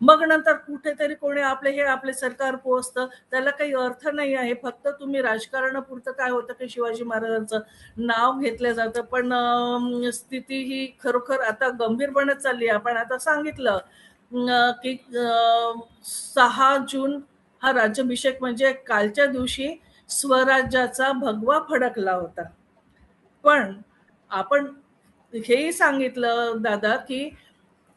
मग नंतर कुठेतरी कोणी आपले सरकार पोहोचतं, त्याला काही अर्थ नाही आहे. फक्त तुम्ही राजकारणापुरतं काय होतं की शिवाजी महाराजांचं नाव घेतलं जातं. पण स्थिती ही खरोखर आता गंभीर बनत चालली. आपण आता सांगितलं की 6 जून हा राज्याभिषेक, म्हणजे कालच्या दिवशी स्वराज्याचा भगवा फडकला होता. पण आपण हेही सांगितलं दादा की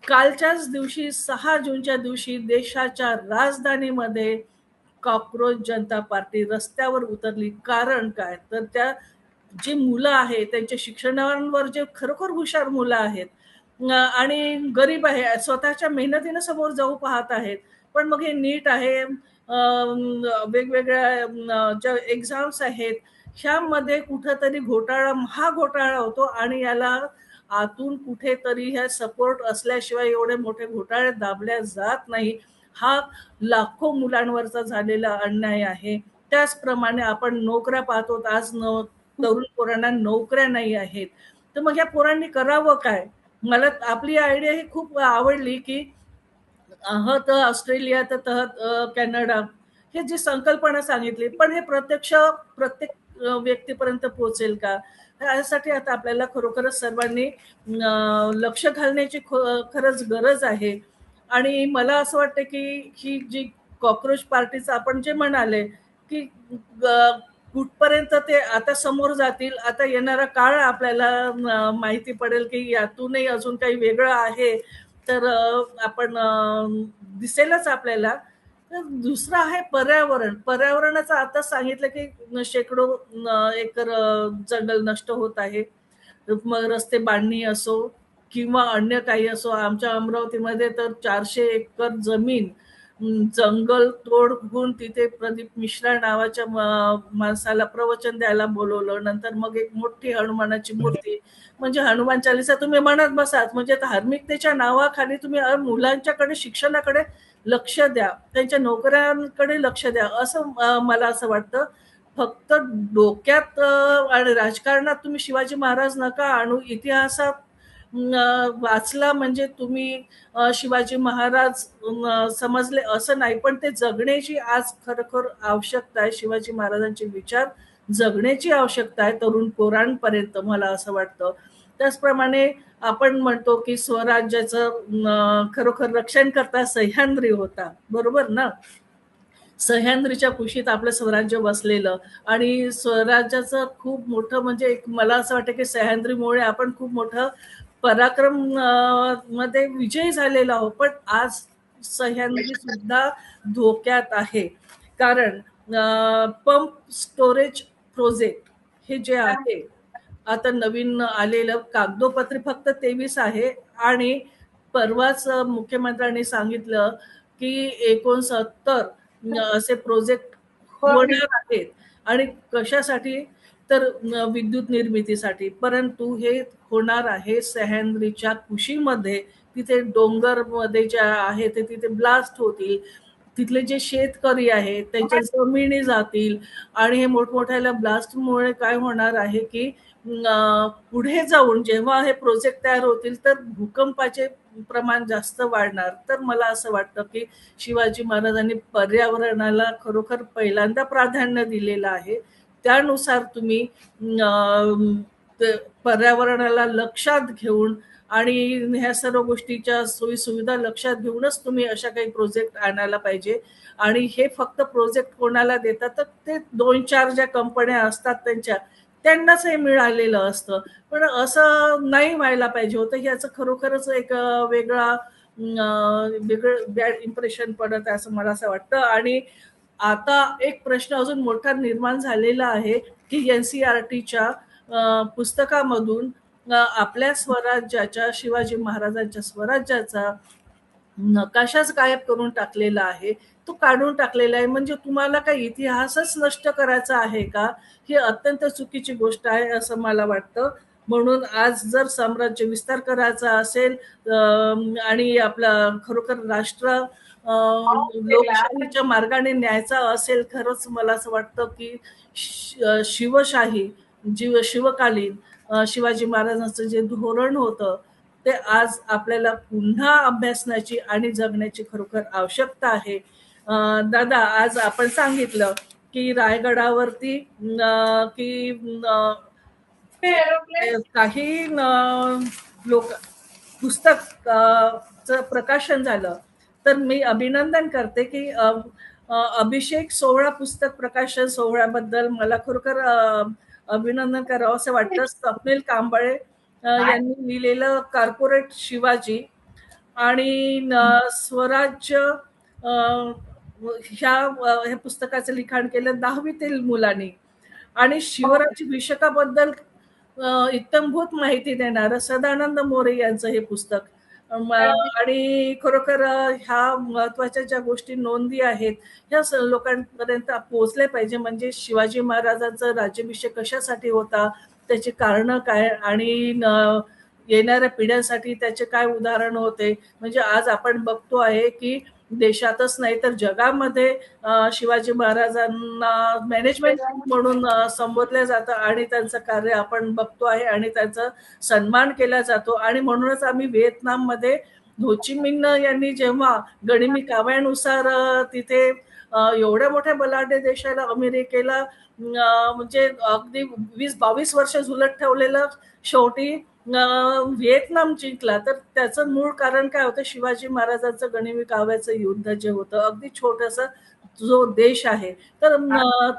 कालच्याच दिवशी 6 जूनच्या दिवशी देशाच्या राजधानीमध्ये कॉक्रोच जनता पार्टी रस्त्यावर उतरली. कारण काय, तर त्या जी मुलं आहेत त्यांच्या शिक्षणावर, जे खरोखर हुशार मुलं आहेत आणि गरीब आहे, स्वतःच्या मेहनतीनं समोर जाऊ पाहत आहेत, पण मग हे नीट आहे, वेगवेगळ्या ज्या एक्झाम्स आहेत, ह्यामध्ये कुठेतरी हा घोटाळा होतो, आणि याला आतून कुठेतरी ह्या सपोर्ट असल्याशिवाय एवढे मोठे घोटाळे दाबल्या जात नाही. हा लाखो मुलांवरचा झालेला अन्याय आहे. त्याचप्रमाणे आपण नोकऱ्या पाहतो, आज तरुण पोरांना नोकऱ्या नाही आहेत. तर मग या पोरांनी करावं काय? मला आपली आयडिया ही खूप आवडली की अहत ऑस्ट्रेलिया तर तहत कॅनडा, हे जी संकल्पना सांगितली, पण हे प्रत्येक व्यक्तीपर्यंत पोहोचेल का, यासाठी आता आपल्याला खरोखरच सर्वांनी लक्ष घालण्याची खरंच गरज आहे. आणि मला असं वाटतं की ही जी कॉक्रोच पार्टीचं आपण जे म्हणाले की कुठपर्यंत ते आता समोर जातील, आता येणारा काळ आपल्याला माहिती पडेल की यातूनही अजून काही वेगळं आहे तर आपण दिसेलच आपल्याला. तर दुसरं आहे पर्यावरण. पर्यावरणाचं आता सांगितलं की शेकडो एकर जंगल नष्ट होत आहे. मग रस्ते बांधणी असो किंवा अन्य काही असो. आमच्या अमरावतीमध्ये तर 400 एकर जमीन जंगल तोड होऊन तिथे प्रदीप मिश्रा नावाच्या माणसाला प्रवचन द्यायला बोलवलं. नंतर मग एक मोठी हनुमानाची मूर्ती, म्हणजे हनुमान चालीसा तुम्ही म्हणत बसात, म्हणजे धार्मिकतेच्या नावाखाली तुम्ही मुलांच्याकडे शिक्षणाकडे लक्ष द्या, त्यांच्या नोकऱ्यांकडे लक्ष द्या, असं मला असं वाटतं. फक्त डोक्यात आणि राजकारणात तुम्ही शिवाजी महाराज नका आणू. इतिहासात वाचला म्हणजे तुम्ही शिवाजी महाराज समजले असं नाही, पण ते जगण्याची आज खरोखर आवश्यकता आहे. शिवाजी महाराजांचे विचार जगण्याची आवश्यकता आहे तरुण पोरांपर्यंत, मला असं वाटतं. त्याचप्रमाणे आपण म्हणतो की स्वराज्याचं खरोखर रक्षण करता सह्याद्री होता, बरोबर ना. सह्याद्रीच्या कुशीत आपलं स्वराज्य बसलेलं आणि स्वराज्याचं खूप मोठं म्हणजे एक मला असं वाटतं की सह्याद्रीमुळे आपण खूप मोठं पराक्रम मध्ये विजयी झालेलो आहोत. पण आज सह्याद्री सुद्धा धोक्यात आहे, कारण पंप स्टोरेज प्रोजेक्ट हे जे आहे आता नवीन आलेलं कागदोपत्री फक्त 23 आहे. आणि परवाच मुख्यमंत्र्यांनी सांगितलं की 69 असे प्रोजेक्ट होणार आहेत. आणि कशासाठी, तर विद्युत निर्मितीसाठी. परंतु हे होणार आहे सह्याद्रीच्या कुशीमध्ये. तिथे डोंगर मध्ये जे आहे ते तिथे ब्लास्ट होतील. तिथले जे शेतकरी आहेत त्यांच्या जमिनी जातील. आणि हे मोठमोठ्या ब्लास्टमुळे काय होणार आहे की पुढे जाऊन जेव्हा हे प्रोजेक्ट तयार होतील तर भूकंपाचे प्रमाण जास्त वाढणार. तर मला असं वाटतं की शिवाजी महाराजांनी पर्यावरणाला खरोखर पहिल्यांदा प्राधान्य दिलेलं आहे. त्यानुसार तुम्ही पर्यावरणाला लक्षात घेऊन आणि ह्या सर्व गोष्टीच्या सोयी सुविधा लक्षात घेऊनच तुम्ही अशा काही प्रोजेक्ट आणायला पाहिजे. आणि हे फक्त प्रोजेक्ट कोणाला देतात तर ते 2-4 ज्या कंपन्या असतात त्यांनाच हे मिळालेलं असतं. पण असं नाही व्हायला पाहिजे होतं. ह्याचं खरोखरच एक वेगळं बॅड इम्प्रेशन पडत आहे असं मला असं वाटतं. आणि आता एक प्रश्न अजून मोठा निर्माण झालेला आहे की NCERTच्या पुस्तकामधून आपल्या स्वराज्याच्या, शिवाजी महाराजांच्या स्वराज्याचा नकाशाच गायब करून टाकलेला आहे, तो काढून टाकलेला आहे. म्हणजे तुम्हाला काही इतिहासच नष्ट करायचा आहे का? ही अत्यंत चुकीची गोष्ट आहे असं मला वाटतं. म्हणून आज जर साम्राज्य विस्तार करायचा असेल आणि आपला खरोखर राष्ट्र लोकशाहीच्या मार्गाने न्यायचा असेल, खरंच मला असं वाटतं की शिवशाही शिवकालीन शिवाजी महाराजांचं जे धोरण होतं ते आज आपल्याला पुन्हा अभ्यासण्याची आणि जगण्याची खरोखर आवश्यकता आहे. दादा, आज आपण सांगितलं की रायगडावरती की काही लोक पुस्तकचं प्रकाशन झालं. तर मी अभिनंदन करते की अभिषेक सोहळा पुस्तक प्रकाशन सोहळ्याबद्दल मला खरोखर अभिनंदन करावं असं वाटतं. स्वप्नील कांबळे यांनी लिहिलेलं कॉर्पोरेट शिवाजी आणि स्वराज्य ह्या पुस्तकाचं लिखाण केलं 10वीतील मुलांनी. आणि शिवराज्याभिषेकाबद्दल इत्थंभूत माहिती देणारं सदानंद मोरे यांचं हे पुस्तक. आणि खरोखर ह्या महत्वाच्या ज्या गोष्टी नोंदी आहेत ह्या लोकांपर्यंत पोहोचले पाहिजे. म्हणजे शिवाजी महाराजांचा राज्याभिषेक कशासाठी होता, त्याची कारणं काय आणि येणाऱ्या पिढ्यांसाठी त्याचे काय उदाहरण होते. म्हणजे आज आपण बघतो आहे की देशातच नाही तर जगामध्ये शिवाजी महाराजांना मॅनेजमेंट म्हणून संबोधलं जातं आणि त्यांचं कार्य आपण बघतो आहे आणि त्यांचा सन्मान केला जातो. आणि म्हणूनच आम्ही व्हिएतनाममध्ये हो ची मिन्ह यांनी जेव्हा गनिमी काव्यानुसार तिथे एवढ्या मोठ्या बलाढ्य देशाला अमेरिकेला म्हणजे अगदी 20-22 वर्ष झुलत ठेवलेलं शेवटी व्हिएतनाम जिंकला. तर त्याचं मूळ कारण काय होतं, शिवाजी महाराजांचं गनिमी काव्याचं युद्ध जे होतं, अगदी छोटंसं जो देश आहे तर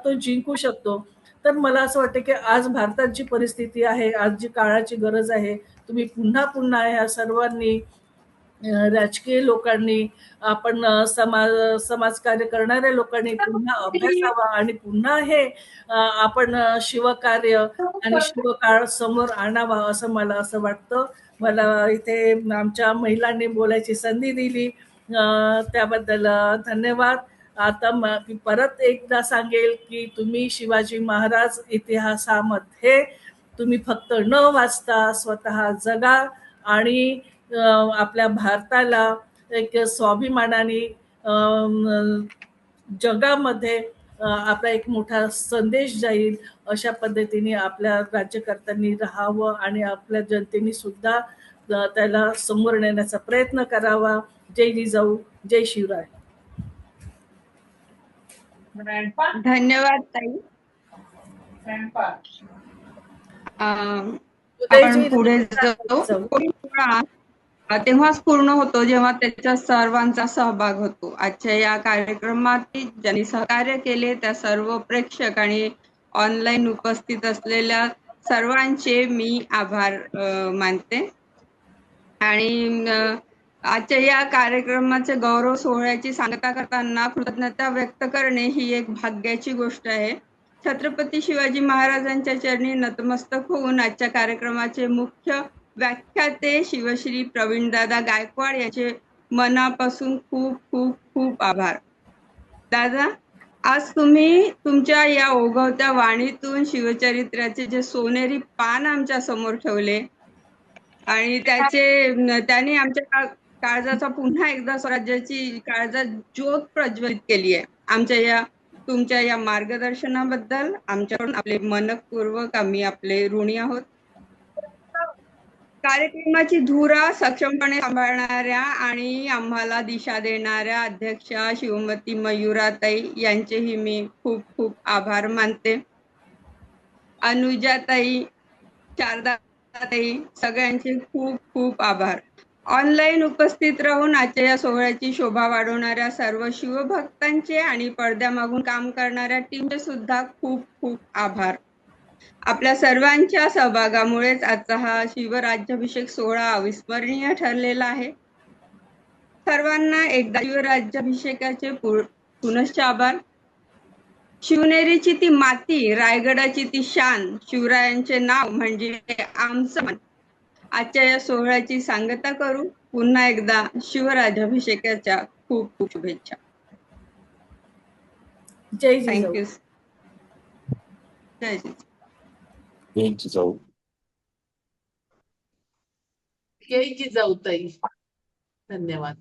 तो जिंकू शकतो. तर मला असं वाटतं की आज भारतात जी परिस्थिती आहे, आज जी काळाची गरज आहे, तुम्ही पुन्हा पुन्हा ह्या सर्वांनी राजकीय लोकांनी, आपण समाजकार्य करणाऱ्या लोकांनी पुन्हा अभ्यासावा आणि पुन्हा हे आपण शिवकार्य आणि शिवकाळ समोर आणावा असं मला असं वाटतं. मला इथे आमच्या महिलांनी बोलायची संधी दिली त्याबद्दल धन्यवाद. आता परत एकदा सांगेल की तुम्ही शिवाजी महाराज इतिहासामध्ये तुम्ही फक्त न वाचता स्वतः जगा आणि आपल्या भारताला एक स्वाभिमानाने जगामध्ये आपला एक मोठा संदेश जाईल अशा पद्धतीने आपल्या राज्यकर्त्यांनी राहावं आणि आपल्या जनतेने सुद्धा त्याला समोर नेण्याचा प्रयत्न करावा. जय जिजाऊ, जय शिवराय. धन्यवाद ताई. आपण पुढे जाऊ. तेव्हाच पूर्ण होतो जेव्हा त्याच्या सर्वांचा सहभाग होतो. आजच्या या कार्यक्रमात ज्यांनी सहकार्य केले त्या सर्व प्रेक्षक आणि ऑनलाईन उपस्थित असलेल्या सर्वांचे मी आभार मानते. आणि आजच्या या कार्यक्रमाचे गौरव सोहळ्याची सांगता करताना कृतज्ञता व्यक्त करणे ही एक भाग्याची गोष्ट आहे. छत्रपती शिवाजी महाराजांच्या चरणी नतमस्तक होऊन आजच्या कार्यक्रमाचे मुख्य व्याख्याते शिवश्री प्रवीणदादा गायकवाड यांचे मनापासून खूप खूप खूप आभार. दादा, आज तुम्ही तुमच्या या ओघवत्या वाणीतून शिवचरित्राचे जे सोनेरी पान आमच्या समोर ठेवले आणि त्याने आमच्या काळजाचा पुन्हा एकदा स्वराज्याची काळजात ज्योत प्रज्वलित केली आहे. तुमच्या या मार्गदर्शनाबद्दल आमच्याकडून आपले मनपूर्वक आम्ही आपले ऋणी आहोत. कार्यक्रमाची धुरा सक्षमपणे सांभाळणाऱ्या आणि आम्हाला दिशा देणाऱ्या अध्यक्षा शिवमती मयुराताई यांचेही मी खूप खूप आभार मानते. अनुजाताई, शारदाताई, सगळ्यांचे खूप खूप आभार. ऑनलाईन उपस्थित राहून आजच्या या सोहळ्याची शोभा वाढवणाऱ्या सर्व शिवभक्तांचे आणि पडद्यामागून काम करणाऱ्या टीमचे सुद्धा खूप खूप आभार. आपल्या सर्वांच्या सहभागामुळेच आजचा हा शिवराज्याभिषेक सोहळा अविस्मरणीय ठरलेला आहे. सर्वांना एकदा शिवराज्याभिषेकाचे पुनश्च आभार. शिवनेरीची ती माती, रायगडाची ती शान, शिवरायांचे नाव म्हणजे आमचं मन. आजच्या या सोहळ्याची सांगता करू. पुन्हा एकदा शिवराज्याभिषेकाच्या खूप खूप शुभेच्छा. जय जिजाऊ. थँक्यू. जय जिजाऊ. जय जिजाऊ. जय जिजाऊ ताई. धन्यवाद.